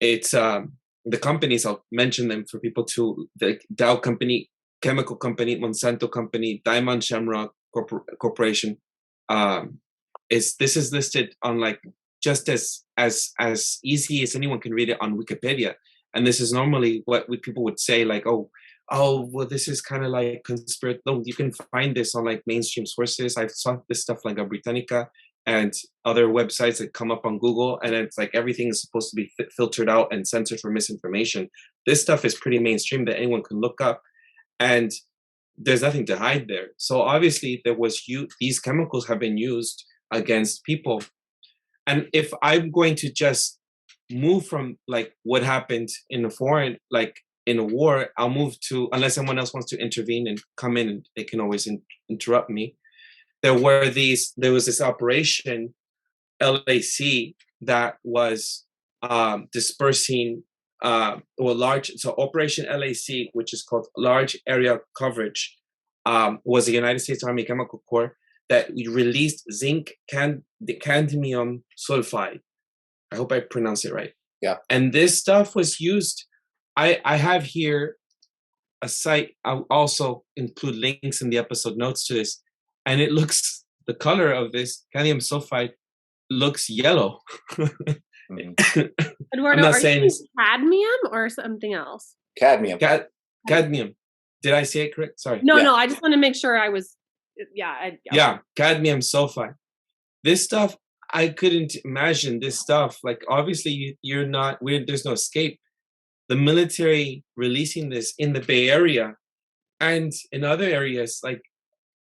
it's the companies, I'll mention them for people to, the Dow Company, Chemical Company, Monsanto Company, Diamond Shamrock Corporation. This is listed on like just as easy as anyone can read it on Wikipedia. And this is normally what people would say, like, oh, well, this is kind of like conspiracy. No, you can find this on like mainstream sources. I've saw this stuff like a Britannica and other websites that come up on Google, and it's like everything is supposed to be filtered out and censored for misinformation. This stuff is pretty mainstream that anyone can look up, and there's nothing to hide there. So obviously these chemicals have been used against people. And if I'm going to just move from like what happened in a foreign, like in a war, I'll move to, unless someone else wants to intervene and come in, and they can always interrupt me. There was this operation LAC that was dispersing Operation LAC, which is called Large Area Coverage, was the United States Army Chemical Corps that released zinc cadmium sulfide. I hope I pronounce it right. Yeah. And this stuff was used. I have here a site. I'll also include links in the episode notes to this. And it looks, the color of this cadmium sulfide looks yellow. Eduardo, are you using cadmium or something else? Cadmium. Cadmium. Did I say it correct? Sorry. No, I just want to make sure I was, cadmium sulfide. This stuff, I couldn't imagine this stuff. Like, obviously, there's no escape. The military releasing this in the Bay Area and in other areas, like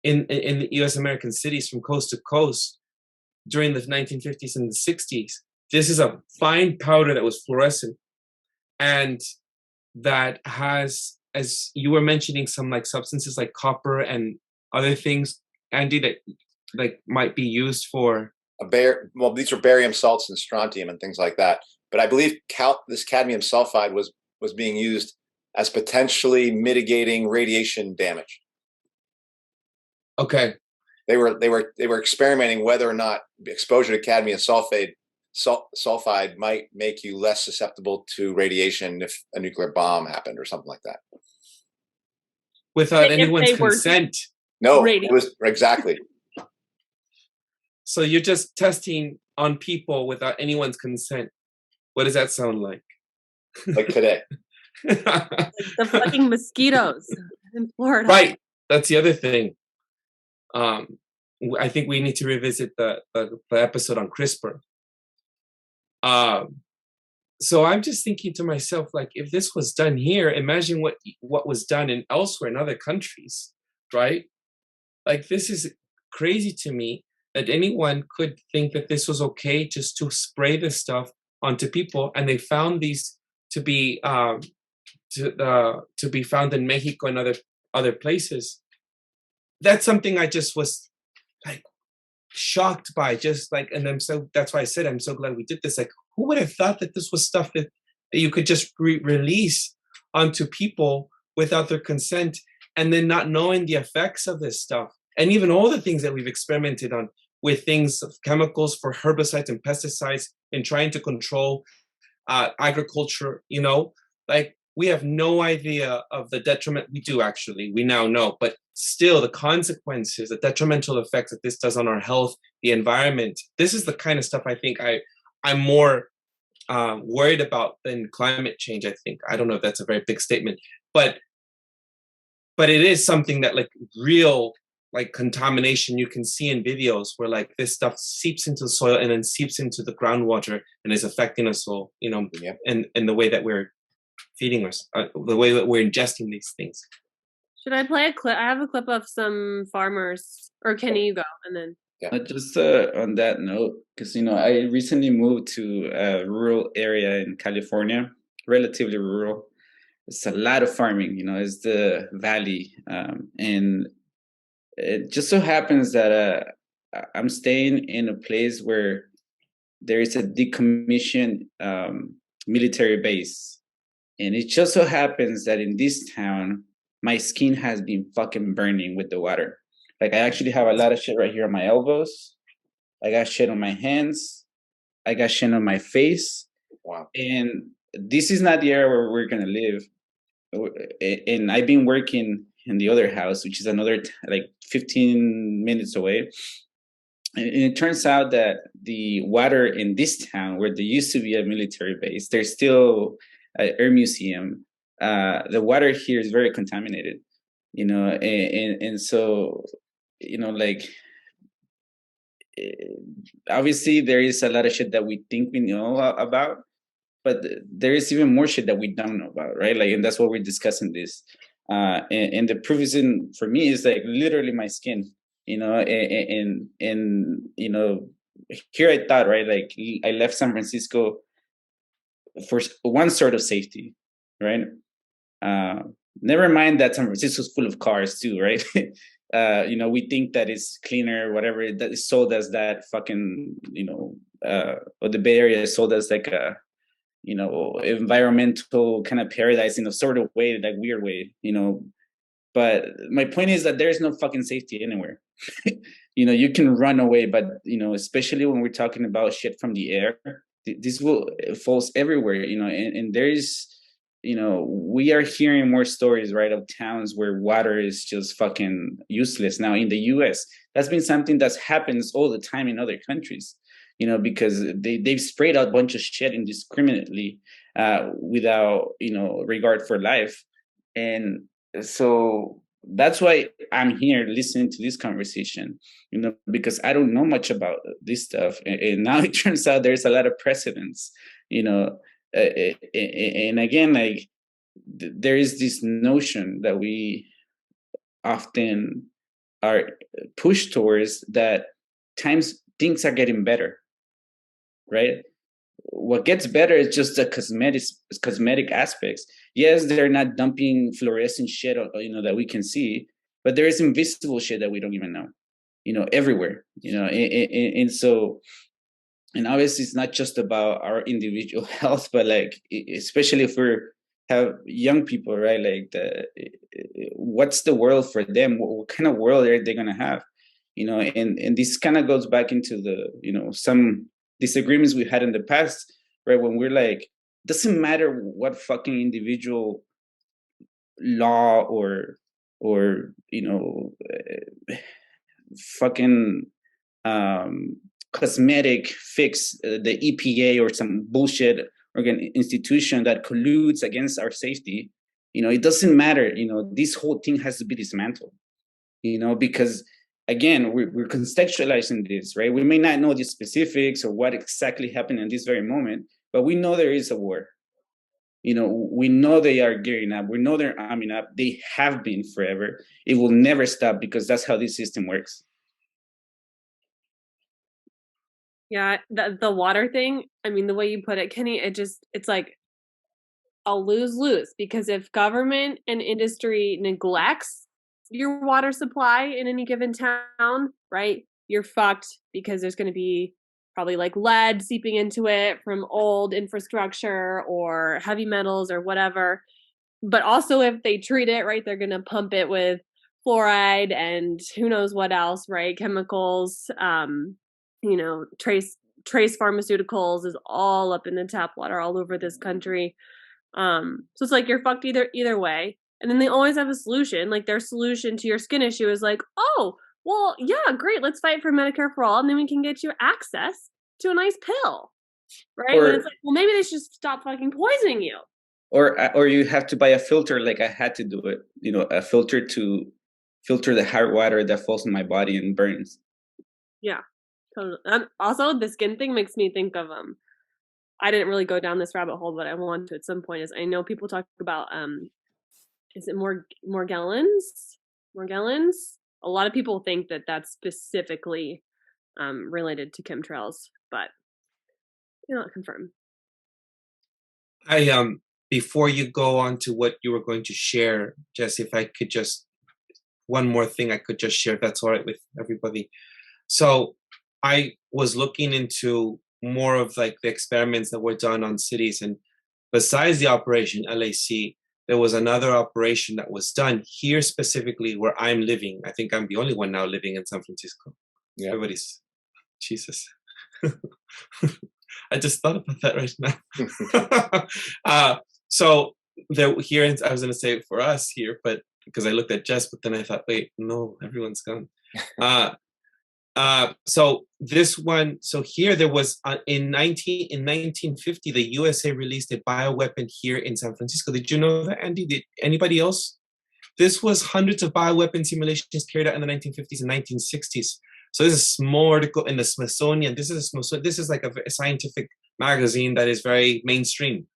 in the US American cities from coast to coast during the 1950s and the 60s. This is a fine powder that was fluorescent, and that has, as you were mentioning, some like substances like copper and other things, Andy, that like might be used for these are barium salts and strontium and things like that. But I believe this cadmium sulfide was being used as potentially mitigating radiation damage. Okay. They were experimenting whether or not exposure to cadmium sulfide might make you less susceptible to radiation if a nuclear bomb happened or something like that. Without anyone's consent. No, it was exactly. So you're just testing on people without anyone's consent. What does that sound like? Like today. Like the fucking mosquitoes in Florida. Right. That's the other thing. I think we need to revisit the episode on CRISPR. So I'm just thinking to myself, like, if this was done here, imagine what was done elsewhere in other countries, right? Like, this is crazy to me that anyone could think that this was okay just to spray this stuff onto people, and they found these to be found in Mexico and other places. That's something I just was like shocked by, that's why I said I'm so glad we did this. Like, who would have thought that this was stuff that you could just release onto people without their consent, and then not knowing the effects of this stuff, and even all the things that we've experimented on with things of chemicals for herbicides and pesticides and trying to control agriculture, like we have no idea of the detriment. We do actually, we now know, but still the consequences, the detrimental effects that this does on our health, the environment. This is the kind of stuff I think I'm more worried about than climate change. I think, I don't know if that's a very big statement, but it is something that like real like contamination you can see in videos where like this stuff seeps into the soil and then seeps into the groundwater and is affecting us all, you know, and the way that we're feeding us, the way that we're ingesting these things. Should I play a clip? I have a clip of some farmers, or can you go and then? Just on that note, because you know, I recently moved to a rural area in California, relatively rural. It's a lot of farming, you know, it's the valley, and it just so happens that I'm staying in a place where there is a decommissioned military base, and it just so happens that in this town, my skin has been fucking burning with the water. Like I actually have a lot of shit right here on my elbows. I got shit on my hands. I got shit on my face. Wow. And this is not the area where we're gonna live. And I've been working in the other house, which is another like 15 minutes away. And it turns out that the water in this town, where there used to be a military base, there's still an air museum. The water here is very contaminated, you know, and so, you know, like, obviously there is a lot of shit that we think we know about, but there is even more shit that we don't know about, right? Like, and that's what we're discussing this. And the proof is in, for me, is like literally my skin, you know, and you know, here I thought, right, like I left San Francisco for one sort of safety, right? Never mind that San Francisco's full of cars too, right? You know, we think that it's cleaner, whatever, that is sold as that fucking, you know, or the Bay Area is sold as like a, you know, environmental kind of paradise in a sort of way, like weird way, you know. But my point is that there's no fucking safety anywhere. You know, you can run away, but, you know, especially when we're talking about shit from the air, this will falls everywhere, you know, and there's, you know, we are hearing more stories, right, of towns where water is just fucking useless now in the US. That's been something that happens all the time in other countries, you know, because they've sprayed out a bunch of shit indiscriminately without, you know, regard for life. And so that's why I'm here listening to this conversation, you know, because I don't know much about this stuff. And now it turns out there's a lot of precedents, you know. And again, like there is this notion that we often are pushed towards, that things are getting better, right? What gets better is just the cosmetic aspects. Yes, they're not dumping fluorescent shit, you know, that we can see, but there is invisible shit that we don't even know, you know, everywhere, you know, and so. And obviously, it's not just about our individual health, but like, especially if we have young people, right? Like, what's the world for them? What kind of world are they gonna have? You know, and this kind of goes back into the, you know, some disagreements we had in the past, right? When we're like, doesn't matter what fucking individual law or you know, fucking cosmetic fix, the EPA or some bullshit institution that colludes against our safety, you know, it doesn't matter, you know, this whole thing has to be dismantled, you know, because again, we're contextualizing this, right? We may not know the specifics or what exactly happened in this very moment, but we know there is a war. You know, we know they are gearing up. We know they're arming up. They have been forever. It will never stop because that's how this system works. Yeah, the water thing, I mean, the way you put it, Kenny, it's like a lose-lose, because if government and industry neglects your water supply in any given town, right, you're fucked, because there's going to be probably like lead seeping into it from old infrastructure or heavy metals or whatever. But also if they treat it, right, they're going to pump it with fluoride and who knows what else, right, chemicals, you know, trace pharmaceuticals is all up in the tap water all over this country. So it's like you're fucked either way. And then they always have a solution. Like their solution to your skin issue is like, oh, well, yeah, great. Let's fight for Medicare for all, and then we can get you access to a nice pill, right? And it's like, well, maybe they should stop fucking poisoning you. Or you have to buy a filter, like I had to do it. A filter to filter the hot water that falls in my body and burns. Yeah, totally. Also, the skin thing makes me think of I didn't really go down this rabbit hole, but I want to at some point. Is I know people talk about is it Morgellons? A lot of people think that that's specifically related to chemtrails, but not confirmed. Before you go on to what you were going to share, Jess, if I could just one more thing I could just share, if that's all right with everybody. So I was looking into more of like the experiments that were done on cities, and besides the operation LAC, there was another operation that was done here specifically where I'm living. I think I'm the only one now living in San Francisco. Yeah. Everybody's Jesus. I just thought about that right now. So there here, I was going to say it for us here, but because I looked at Jess, but then I thought, wait, no, everyone's gone. So this one, so here there was in 1950, the USA released a bioweapon here in San Francisco. Did you know that, Andy? Did anybody else? This was hundreds of bioweapon simulations carried out in the 1950s and 1960s. So this is a small article in the Smithsonian. This is like a scientific magazine that is very mainstream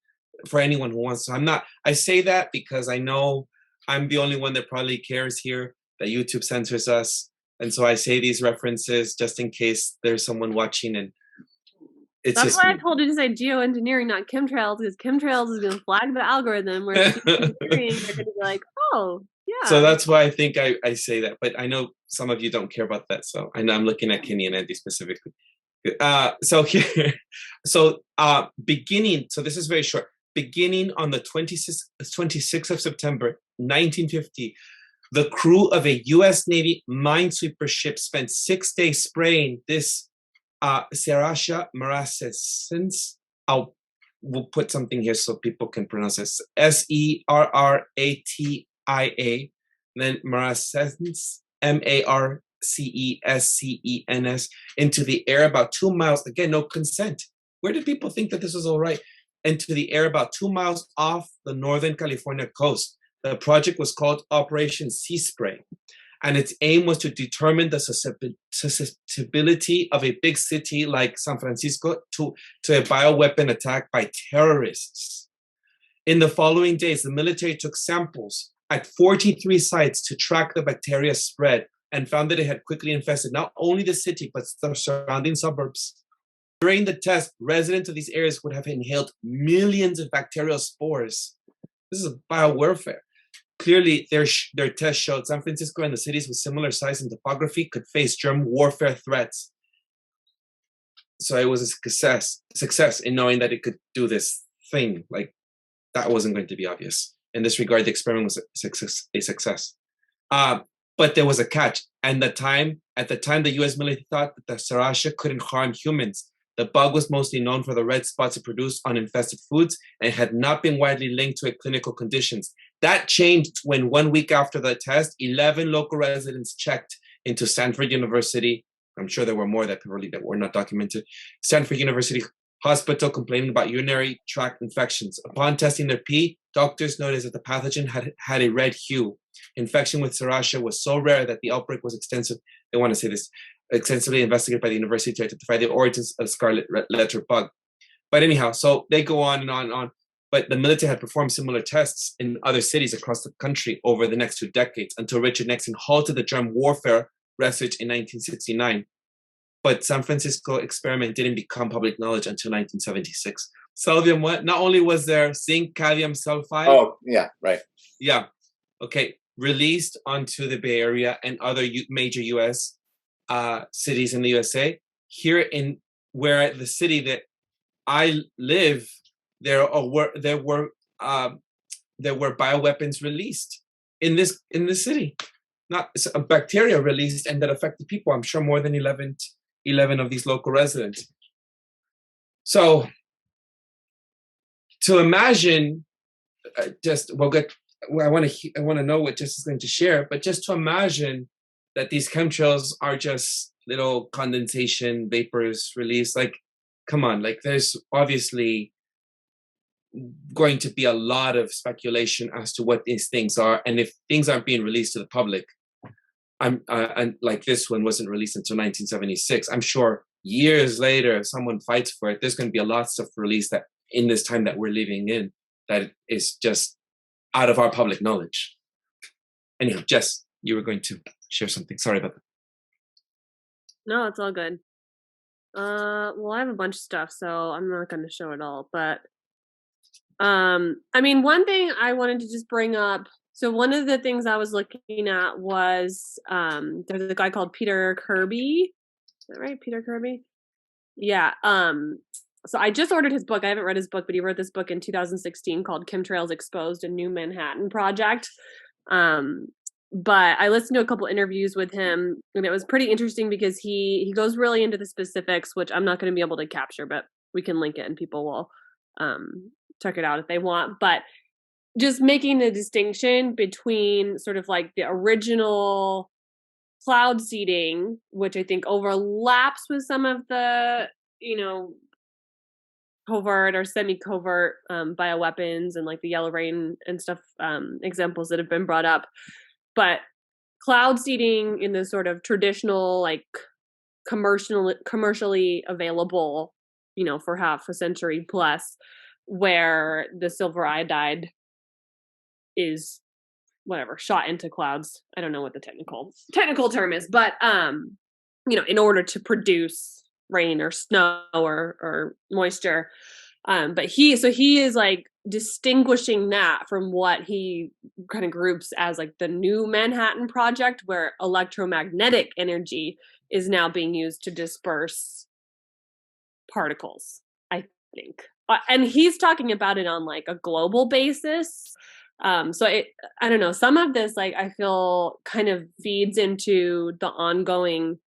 for anyone who wants to. I say that because I know I'm the only one that probably cares here that YouTube censors us. And so I say these references just in case there's someone watching, and that's why I told you to say geoengineering, not chemtrails, because chemtrails is going to flag the algorithm. Where geoengineering, they're going to be like, oh, yeah. So that's why I think I say that. But I know some of you don't care about that. So I know I'm looking at Kenny and Andy specifically. So here, beginning. So this is very short. Beginning on the 26th of September, 1950. The crew of a U.S. Navy minesweeper ship spent 6 days spraying this Serratia marascensis. We'll put something here so people can pronounce this. Serratia, then marascensis, marcescens, into the air about 2 miles. Again, no consent. Where did people think that this was all right? Into the air about 2 miles off the Northern California coast. The project was called Operation Sea Spray, and its aim was to determine the susceptibility of a big city like San Francisco to a bioweapon attack by terrorists. In the following days, the military took samples at 43 sites to track the bacteria spread and found that it had quickly infested not only the city, but the surrounding suburbs. During the test, residents of these areas would have inhaled millions of bacterial spores. This is biowarfare. Clearly, their test showed San Francisco and the cities with similar size and topography could face germ warfare threats. So it was a success in knowing that it could do this thing. Like, that wasn't going to be obvious. In this regard, the experiment was a success. But there was a catch. And at the time, the U.S. military thought that the Serratia couldn't harm humans. The bug was mostly known for the red spots it produced on infested foods and had not been widely linked to clinical conditions. That changed when 1 week after the test, 11 local residents checked into Stanford University. I'm sure there were more that were not documented. Stanford University Hospital complaining about urinary tract infections. Upon testing their pee, doctors noticed that the pathogen had a red hue. Infection with Serratia was so rare that the outbreak was extensively investigated by the university to identify the origins of the scarlet letter bug. But anyhow, so they go on and on and on. But the military had performed similar tests in other cities across the country over the next 2 decades until Richard Nixon halted the germ warfare research in 1969. But San Francisco experiment didn't become public knowledge until 1976. Sodium, what? Not only was there zinc, cadmium sulfide. Oh, yeah, right. Yeah. Okay. Released onto the Bay Area and other major U.S. Cities in the USA. Here in where the city that I live, there were bioweapons released in this city. Not a bacteria released and that affected people. I'm sure more than 11 of these local residents. So to imagine I want to know what Jess is going to share, but just to imagine that these chemtrails are just little condensation vapors released. Like, come on, like there's obviously going to be a lot of speculation as to what these things are, and if things aren't being released to the public, and like this one wasn't released until 1976. I'm sure years later, if someone fights for it, there's going to be a lot of stuff released that in this time that we're living in that is just out of our public knowledge. Anyhow, Jess, you were going to share something. Sorry about that. No, it's all good. Well, I have a bunch of stuff, so I'm not going to show it all. But, I mean, one thing I wanted to just bring up. So one of the things I was looking at was there's a guy called Peter Kirby. Is that right? Peter Kirby? Yeah. So I just ordered his book. I haven't read his book, but he wrote this book in 2016 called Chemtrails Exposed: A New Manhattan Project. But I listened to a couple interviews with him, and it was pretty interesting because he goes really into the specifics, which I'm not going to be able to capture, but we can link it and people will check it out if they want. But just making the distinction between sort of like the original cloud seeding, which I think overlaps with some of the, covert or semi-covert bioweapons and like the yellow rain and stuff, examples that have been brought up. But cloud seeding in the sort of traditional, like commercially available, for half a century plus, where the silver iodide is shot into clouds. I don't know what the technical term is, but in order to produce rain or snow or moisture. But he is like distinguishing that from what he kind of groups as like the new Manhattan Project, where electromagnetic energy is now being used to disperse particles, I think. And he's talking about it on like a global basis. I don't know, some of this, like, I feel kind of feeds into the ongoing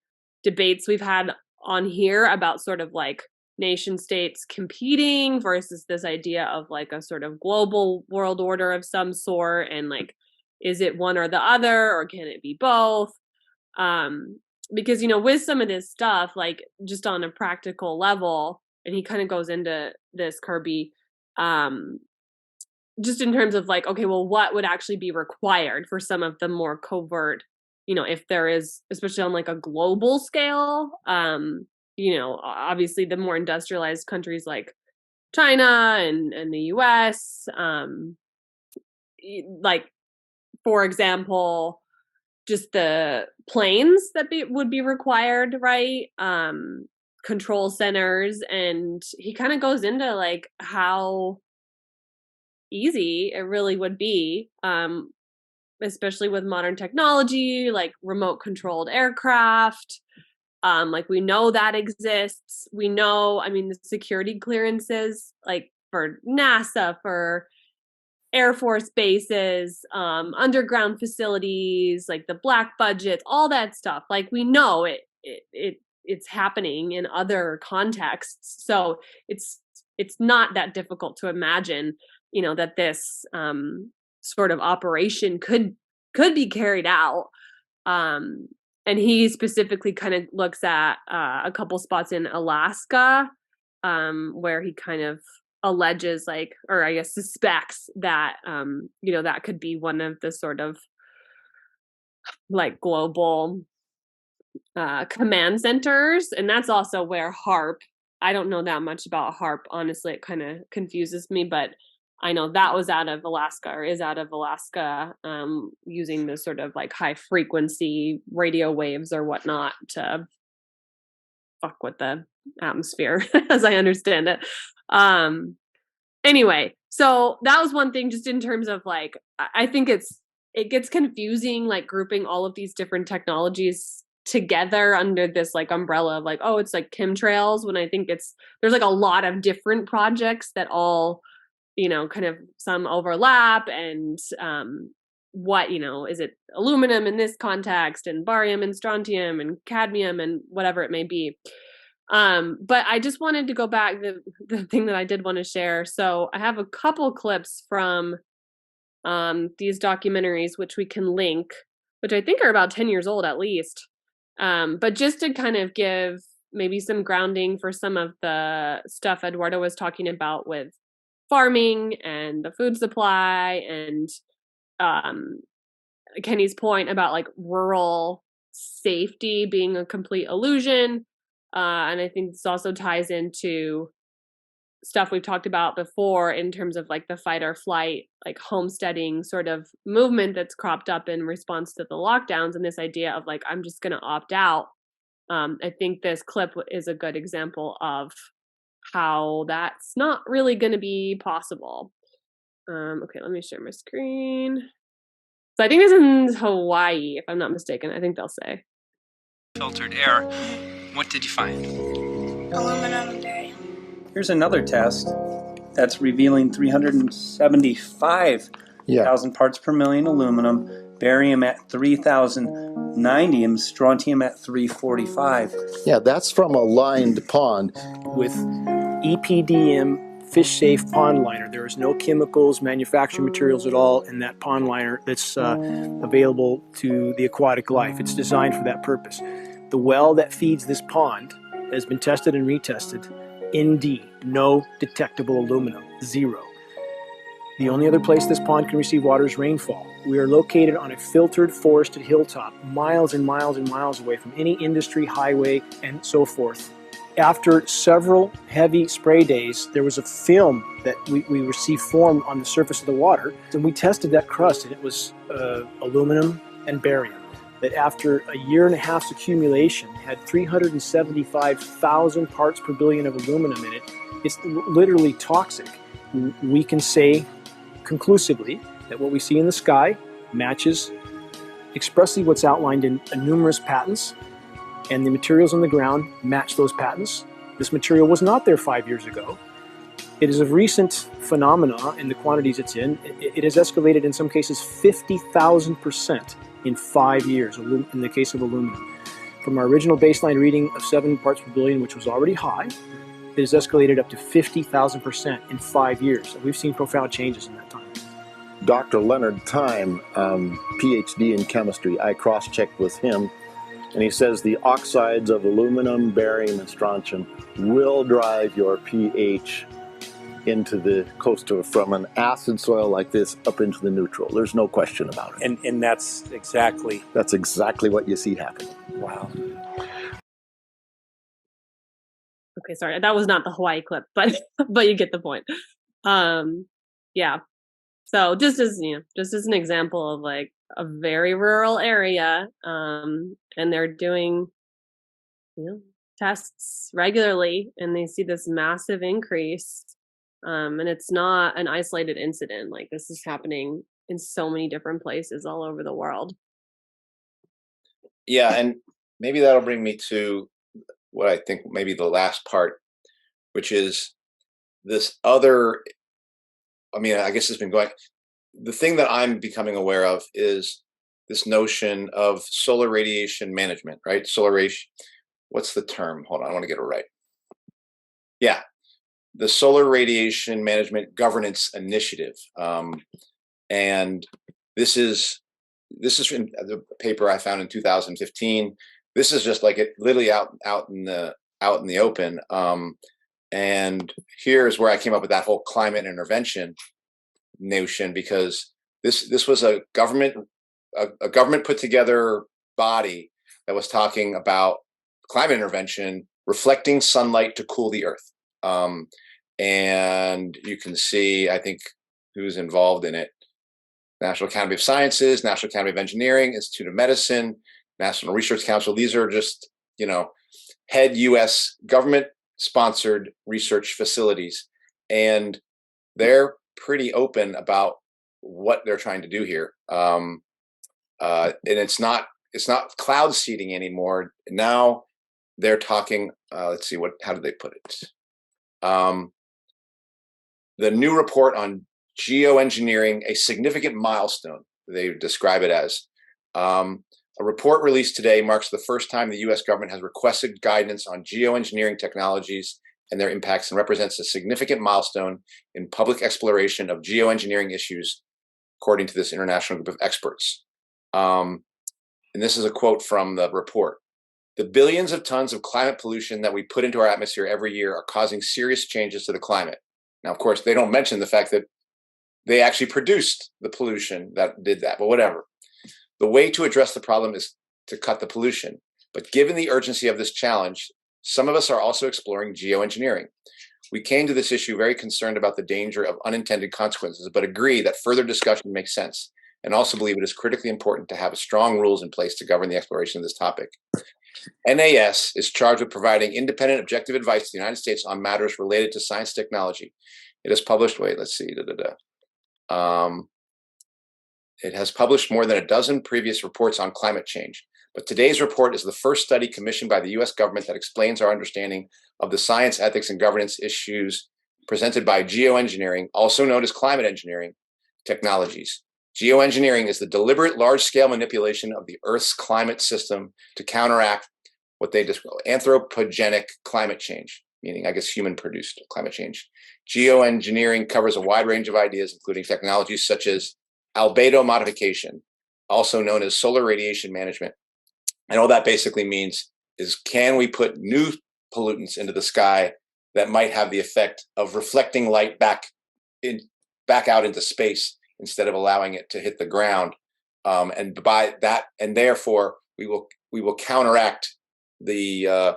debates we've had on here about sort of like nation states competing versus this idea of like a sort of global world order of some sort. And like, is it one or the other, or can it be both? Because, with some of this stuff, like just on a practical level, and he kind of goes into this, Kirby, just in terms of like, okay, well, what would actually be required for some of the more covert, if there is, especially on like a global scale, obviously the more industrialized countries like China and the US, like, for example, just the planes that would be required, right? Control centers. And he kind of goes into like how easy it really would be, especially with modern technology, like remote controlled aircraft. Like we know that exists. We know, the security clearances, like for NASA, for Air Force bases, underground facilities, like the black budgets, all that stuff. Like we know it's happening in other contexts. So it's not that difficult to imagine, that this sort of operation could be carried out. And he specifically kind of looks at a couple spots in Alaska, where he kind of alleges, like, or I guess suspects that, that could be one of the sort of like global command centers. And that's also where HARP, I don't know that much about HARP, honestly. It kind of confuses me, but I know that was out of Alaska, or is out of Alaska, using the sort of like high frequency radio waves or whatnot to fuck with the atmosphere, as I understand it. Anyway, so that was one thing, just in terms of like, I think it gets confusing, like grouping all of these different technologies together under this like umbrella of like, oh, it's like chemtrails, when I think there's like a lot of different projects that all, kind of some overlap, and what, is it aluminum in this context, and barium and strontium and cadmium and whatever it may be. But I just wanted to go back, the thing that I did want to share. So I have a couple clips from these documentaries, which we can link, which I think are about 10 years old at least. But just to kind of give maybe some grounding for some of the stuff Eduardo was talking about with farming and the food supply, and Kenny's point about like rural safety being a complete illusion. And I think this also ties into stuff we've talked about before in terms of like the fight or flight, like homesteading sort of movement that's cropped up in response to the lockdowns, and this idea of like, I'm just going to opt out. I think this clip is a good example of how that's not really going to be possible. Okay, let me share my screen. So I think this is in Hawaii, if I'm not mistaken. I think they'll say. Filtered air. What did you find? Aluminum barium. Here's another test that's revealing 375,000 parts per million aluminum, barium at 3,000, 90, strontium at 345. Yeah, that's from a lined pond with EPDM fish safe pond liner. There is no chemicals, manufactured materials at all in that pond liner that's available to the aquatic life. It's designed for that purpose. The well that feeds this pond has been tested and retested. ND, no detectable aluminum, 0. The only other place this pond can receive water is rainfall. We are located on a filtered, forested hilltop, miles and miles and miles away from any industry, highway, and so forth. After several heavy spray days, there was a film that we received formed on the surface of the water, and we tested that crust, and it was aluminum and barium. That after a year and a half's accumulation had 375,000 parts per billion of aluminum in it. It's literally toxic. We can say conclusively that what we see in the sky matches expressly what's outlined in numerous patents, and the materials on the ground match those patents. This material was not there 5 years ago. It is a recent phenomena in the quantities it's in. It has escalated in some cases 50,000% in 5 years in the case of aluminum. From our original baseline reading of 7 parts per billion, which was already high, it has escalated up to 50,000% in 5 years. We've seen profound changes in that time. Dr. Leonard Time, PhD in chemistry, I cross-checked with him, and he says the oxides of aluminum, barium, and strontium will drive your pH into the coastal, from an acid soil like this up into the neutral. There's no question about it. And that's exactly what you see happen. Wow. Okay, sorry, that was not the Hawaii clip, but you get the point. Yeah. So just as an example of like a very rural area, and they're doing, tests regularly, and they see this massive increase. And it's not an isolated incident. Like, this is happening in so many different places all over the world. Yeah, and maybe that'll bring me to what I think maybe the last part, which is this other, I guess it's been going, the thing that I'm becoming aware of is this notion of solar radiation management, right? Solar radiation, what's the term? Hold on, I want to get it right. Yeah. The Solar Radiation Management Governance Initiative, and this is from the paper I found in 2015. This is just like it literally out in the open. And here's where I came up with that whole climate intervention notion, because this was a government put together body that was talking about climate intervention, reflecting sunlight to cool the earth. And you can see, I think, who's involved in it. National Academy of Sciences, National Academy of Engineering, Institute of Medicine, National Research Council. These are just, head U.S. government-sponsored research facilities. And they're pretty open about what they're trying to do here. And it's not cloud seeding anymore. Now they're talking, let's see, how did they put it? The new report on geoengineering, a significant milestone, they describe it as. A report released today marks the first time the U.S. government has requested guidance on geoengineering technologies and their impacts, and represents a significant milestone in public exploration of geoengineering issues according to this international group of experts. And this is a quote from the report. The billions of tons of climate pollution that we put into our atmosphere every year are causing serious changes to the climate. Now, of course, they don't mention the fact that they actually produced the pollution that did that, but whatever. The way to address the problem is to cut the pollution. But given the urgency of this challenge, some of us are also exploring geoengineering. We came to this issue very concerned about the danger of unintended consequences, but agree that further discussion makes sense, and also believe it is critically important to have strong rules in place to govern the exploration of this topic. NAS is charged with providing independent, objective advice to the United States on matters related to science technology. It has published, it has published more than a dozen previous reports on climate change. But today's report is the first study commissioned by the US government that explains our understanding of the science, ethics, and governance issues presented by geoengineering, also known as climate engineering, technologies. Geoengineering is the deliberate large-scale manipulation of the Earth's climate system to counteract what they describe anthropogenic climate change, meaning, I guess, human-produced climate change. Geoengineering covers a wide range of ideas, including technologies such as albedo modification, also known as solar radiation management. And all that basically means is, can we put new pollutants into the sky that might have the effect of reflecting light back out into space instead of allowing it to hit the ground, and by that, and therefore we will counteract the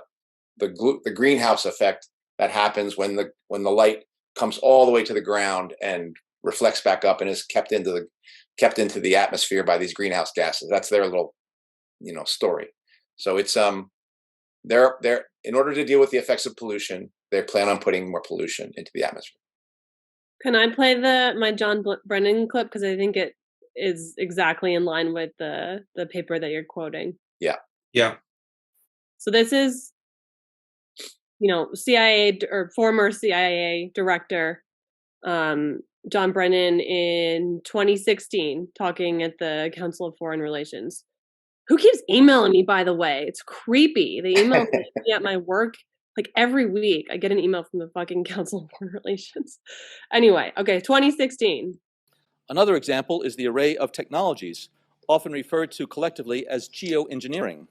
greenhouse effect that happens when the light comes all the way to the ground and reflects back up and is kept into the atmosphere by these greenhouse gases. That's their little, story. So it's they're in order to deal with the effects of pollution, they plan on putting more pollution into the atmosphere. Can I play my John Brennan clip, because I think it is exactly in line with the paper that you're quoting? Yeah. So this is, CIA or former CIA director John Brennan in 2016 talking at the Council of Foreign Relations. Who keeps emailing me, by the way? It's creepy. They email me at my work like every week. I get an email from the fucking Council of Foreign Relations. Anyway, okay, 2016. Another example is the array of technologies, often referred to collectively as geoengineering,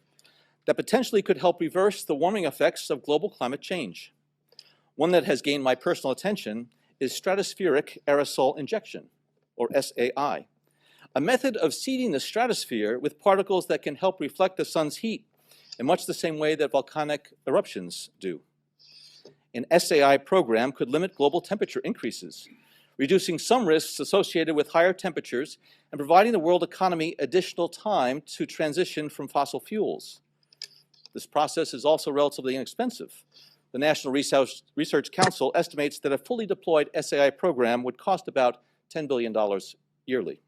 that potentially could help reverse the warming effects of global climate change. One that has gained my personal attention is stratospheric aerosol injection, or SAI, a method of seeding the stratosphere with particles that can help reflect the sun's heat in much the same way that volcanic eruptions do. An SAI program could limit global temperature increases, reducing some risks associated with higher temperatures and providing the world economy additional time to transition from fossil fuels. This process is also relatively inexpensive. The National Research Council estimates that a fully deployed SAI program would cost about $10 billion yearly.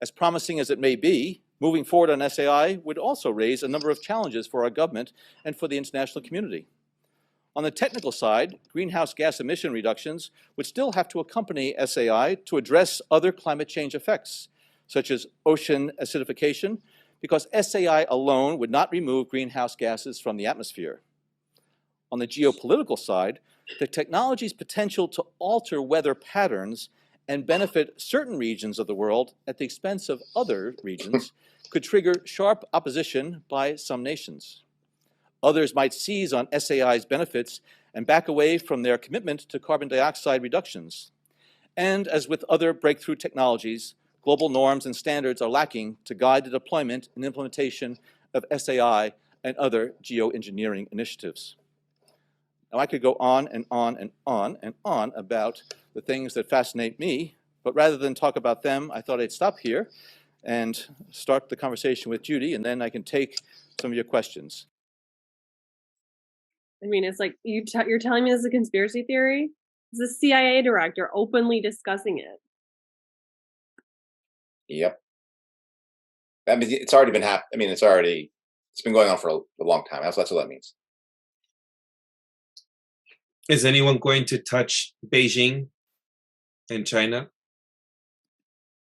As promising as it may be, moving forward on SAI would also raise a number of challenges for our government and for the international community. On the technical side, greenhouse gas emission reductions would still have to accompany SAI to address other climate change effects, such as ocean acidification, because SAI alone would not remove greenhouse gases from the atmosphere. On the geopolitical side, the technology's potential to alter weather patterns and benefit certain regions of the world at the expense of other regions could trigger sharp opposition by some nations. Others might seize on SAI's benefits and back away from their commitment to carbon dioxide reductions. And as with other breakthrough technologies, global norms and standards are lacking to guide the deployment and implementation of SAI and other geoengineering initiatives. Now, I could go on and on and on and on about the things that fascinate me, but rather than talk about them, I thought I'd stop here and start the conversation with Judy, and then I can take some of your questions. I mean, it's like you're telling me this is a conspiracy theory? It's a CIA director openly discussing it. Yep. I mean, it's already been happening. I mean, it's been going on for a long time. That's what that means. Is anyone going to touch Beijing and China?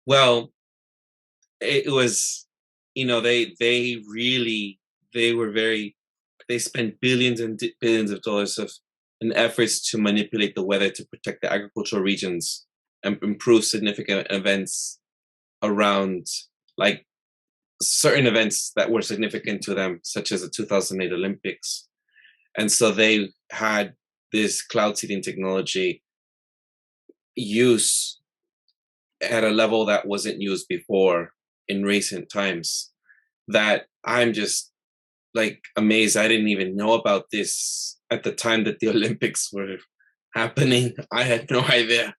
Well, it was, they spent billions and billions of dollars in efforts to manipulate the weather to protect the agricultural regions and improve significant events around like certain events that were significant to them, such as the 2008 Olympics. And so they had this cloud seeding technology use at a level that wasn't used before in recent times, that I'm just like amazed. I didn't even know about this at the time that the Olympics were happening. I had no idea.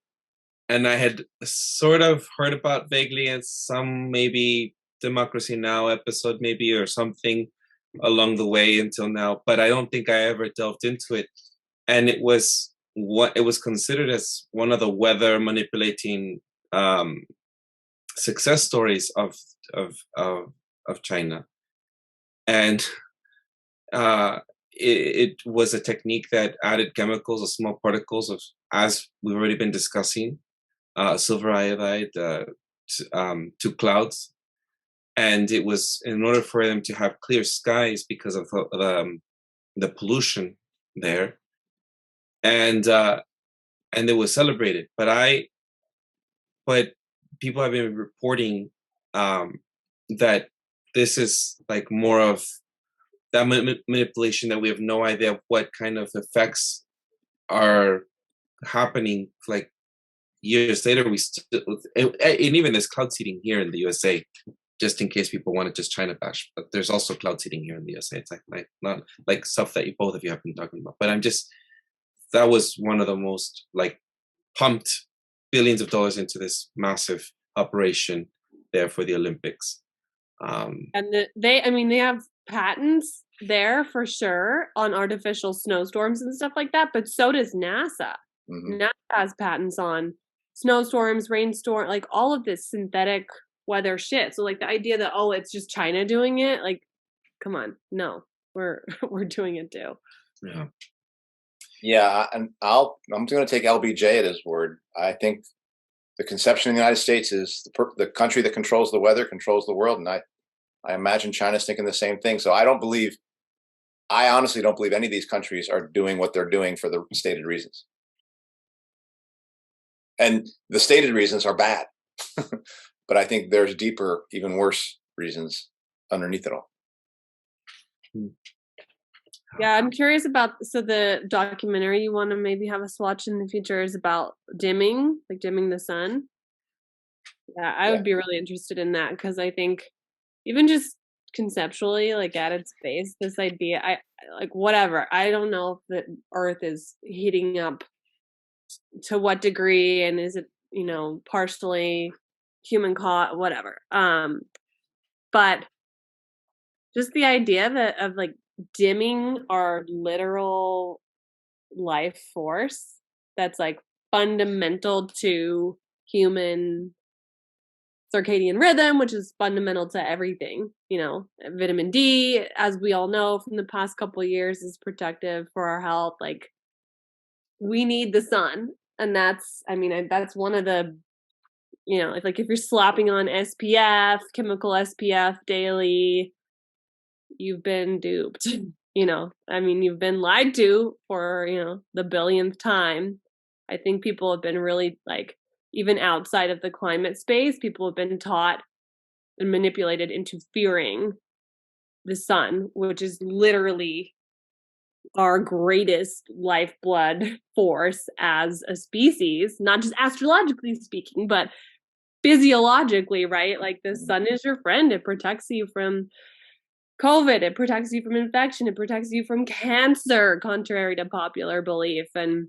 And I had sort of heard about vaguely in some maybe Democracy Now! Episode maybe or something along the way until now, but I don't think I ever delved into it. And it was considered as one of the weather manipulating success stories of China. And it was a technique that added chemicals or small particles of, as we've already been discussing, silver iodide to clouds. And it was in order for them to have clear skies because of the pollution there. And it was celebrated. But people have been reporting that this is like more of that manipulation, that we have no idea what kind of effects are happening. Like years later, and even there's cloud seeding here in the USA, just in case people want to just China bash. But there's also cloud seeding here in the USA. It's like not like stuff that both of you have been talking about. But that was one of the most like pumped billions of dollars into this massive operation there for the Olympics. And they have patents there for sure on artificial snowstorms and stuff like that, but so does NASA. NASA has patents on snowstorms, rainstorm, like all of this synthetic weather shit. So like the idea that, oh, it's just China doing it, like, come on, no, we're doing it too. Yeah, and I'm going to take LBJ at his word. I think the conception in the United States is the country that controls the weather controls the world, and I imagine China's thinking the same thing. So I honestly don't believe any of these countries are doing what they're doing for the stated reasons. And the stated reasons are bad. But I think there's deeper, even worse reasons underneath it all. Yeah, I'm curious about, so the documentary you want to maybe have us watch in the future is about dimming the sun. Yeah, I would be really interested in that, because I think even just conceptually, like at its base, this idea, I like whatever. I don't know if the Earth is heating up to what degree, and is it, partially human caught, whatever. But just the idea of like dimming our literal life force that's like fundamental to human circadian rhythm, which is fundamental to everything. Vitamin D, as we all know from the past couple of years, is protective for our health. Like, we need the sun, and that's one of the, if you're slapping on SPF, chemical SPF daily, you've been duped. You've been lied to for, the billionth time. I think people have been really, like, even outside of the climate space, people have been taught and manipulated into fearing the sun, which is literally our greatest lifeblood force as a species, not just astrologically speaking, but physiologically, right? Like, the sun is your friend. It protects you from COVID. It protects you from infection. It protects you from cancer, contrary to popular belief. And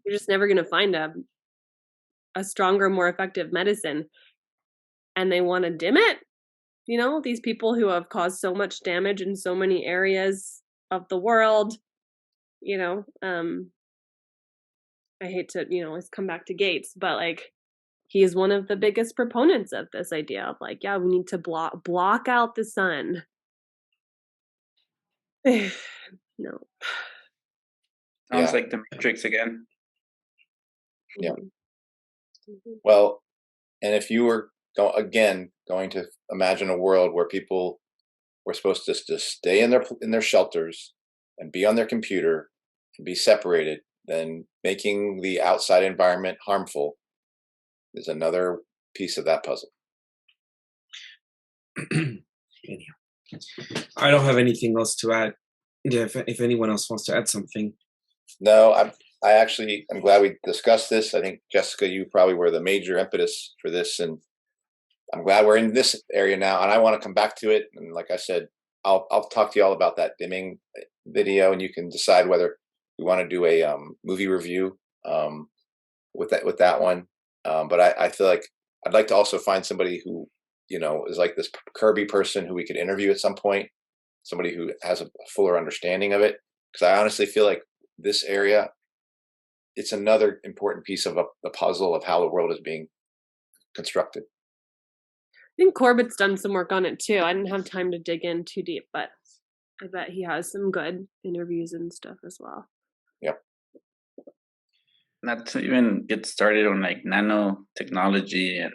you're just never going to find a stronger, more effective medicine. And they want to dim it. These people who have caused so much damage in so many areas of the world, I hate to, always come back to Gates, but like, he is one of the biggest proponents of this idea of like, yeah, we need to block out the sun. No. Sounds like the Matrix again. Yeah. Well, and if you were going to imagine a world where people were supposed to just stay in their shelters and be on their computer and be separated, then making the outside environment harmful is another piece of that puzzle. Anyhow, I don't have anything else to add. Yeah, if anyone else wants to add something. No, I'm glad we discussed this. I think, Jessica, you probably were the major impetus for this, and I'm glad we're in this area now, and I want to come back to it. And like I said, I'll talk to you all about that dimming video, and you can decide whether we want to do a movie review with that one. But I feel like I'd like to also find somebody who, is like this Kirby person who we could interview at some point, somebody who has a fuller understanding of it. Because I honestly feel like this area, it's another important piece of the puzzle of how the world is being constructed. I think Corbett's done some work on it too. I didn't have time to dig in too deep, but I bet he has some good interviews and stuff as well. Yep. Not to even get started on like nanotechnology and,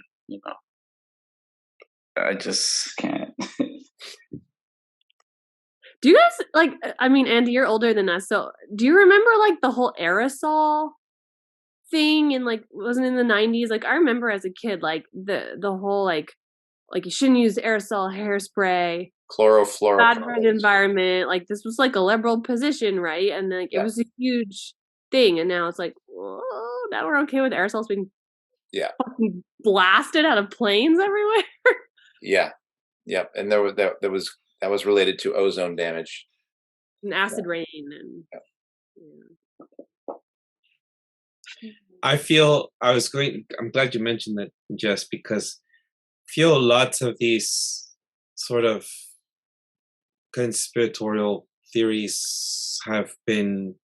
I just can't. Do you guys Andy, you're older than us, so do you remember like the whole aerosol thing and like wasn't in the 90s? Like I remember as a kid, like the whole like you shouldn't use aerosol hairspray, chlorofluorocarbons, bad for the environment. Like this was like a liberal position, right? And like it was a huge thing, and now it's like, whoa, now we're okay with aerosols being fucking blasted out of planes everywhere. Yeah, and that was related to ozone damage and acid rain and. I'm glad you mentioned that, Jess, because I feel lots of these sort of conspiratorial theories have been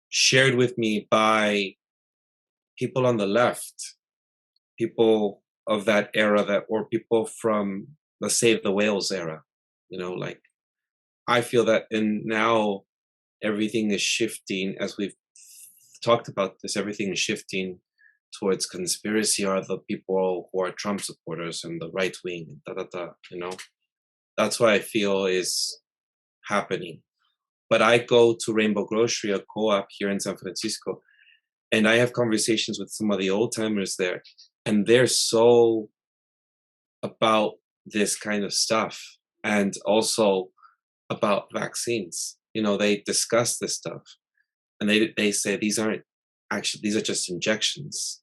shared with me by people on the left, people of that era or people from the Save the Whales era, like I feel that, and now everything is shifting, as we've talked about this, everything is shifting towards conspiracy are the people who are Trump supporters and the right wing, That's what I feel is happening. But I go to Rainbow Grocery, a co-op here in San Francisco, and I have conversations with some of the old timers there, and they're so about this kind of stuff, and also about vaccines. They discuss this stuff, and they say these are just injections.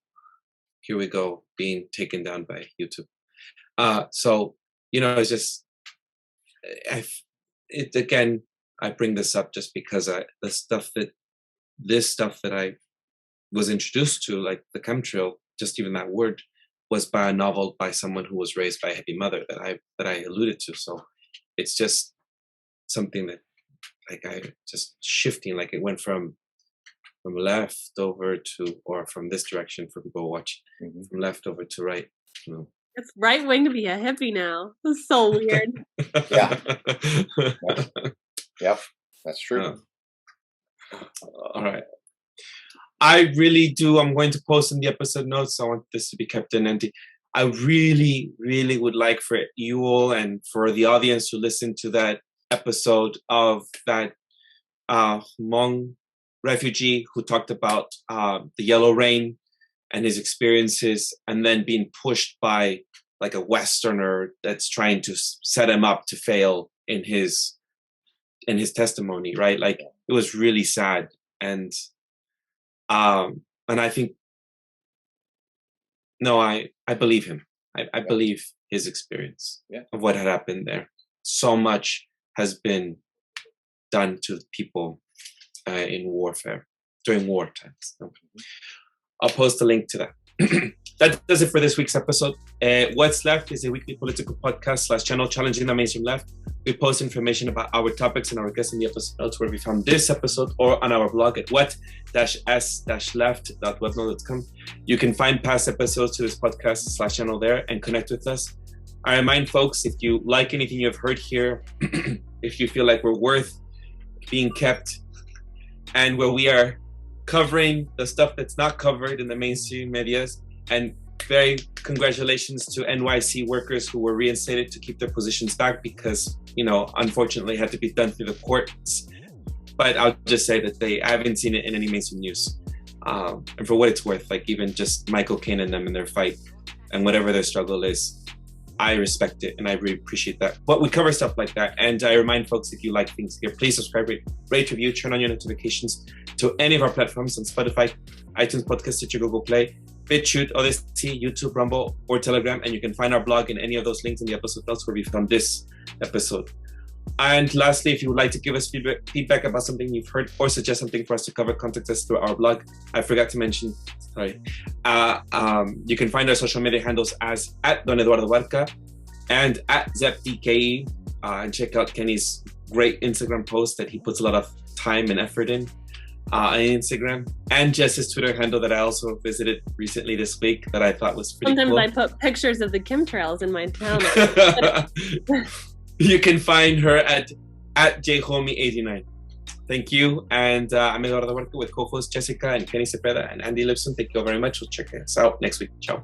Here we go, being taken down by YouTube. So it's just, I bring this up just because this stuff that I was introduced to, like the chemtrail, just even that word, was by a novel by someone who was raised by a hippie mother that I alluded to. So it's just something that I just shifting, like it went from left over to, or from this direction for people watching, from left over to right. It's right wing to be a hippie now. That's so weird. Yep, that's true. All right. I really do. I'm going to post in the episode notes. I want this to be kept in, Andy. I really, really would like for you all and for the audience to listen to that episode of that Hmong refugee who talked about the yellow rain and his experiences, and then being pushed by like a Westerner that's trying to set him up to fail in his testimony, right? Like it was really sad, and I think, no, I believe him. I believe his experience of what had happened there. So much has been done to people in warfare during war times. I'll post a link to that. That does it for this week's episode. What's Left is a weekly political podcast / channel challenging the mainstream left. We post information about our topics and our guests in the episodes where we found this episode, or on our blog at what-s-left.webnode.com. You can find past episodes to this podcast / channel there and connect with us. I remind folks, if you like anything you've heard here, if you feel like we're worth being kept, and where we are covering the stuff that's not covered in the mainstream medias, and very congratulations to NYC workers who were reinstated to keep their positions back because, unfortunately had to be done through the courts. But I'll just say that I haven't seen it in any mainstream news. And for what it's worth, like even just Michael Caine and them in their fight and whatever their struggle is, I respect it and I really appreciate that. But we cover stuff like that. And I remind folks, if you like things here, please subscribe, rate, review, turn on your notifications to any of our platforms on Spotify, iTunes Podcast, Stitcher, Google Play, BitChute, Odyssey, YouTube, Rumble, or Telegram. And you can find our blog in any of those links in the episode notes where we found this episode. And lastly, if you would like to give us feedback about something you've heard or suggest something for us to cover, contact us through our blog. I forgot to mention, sorry. You can find our social media handles as @DonEduardoBarca and @ZepDKE. And check out Kenny's great Instagram post that he puts a lot of time and effort in on Instagram. And Jess's Twitter handle that I also visited recently this week that I thought was pretty cool. Sometimes I put pictures of the chemtrails in my town. You can find her at jhomie89. Thank you. And I'm Eduardo Barca with co-hosts Jessica and Kenny Cepeda and Andy Lipson. Thank you all very much. We'll check us out next week. Ciao.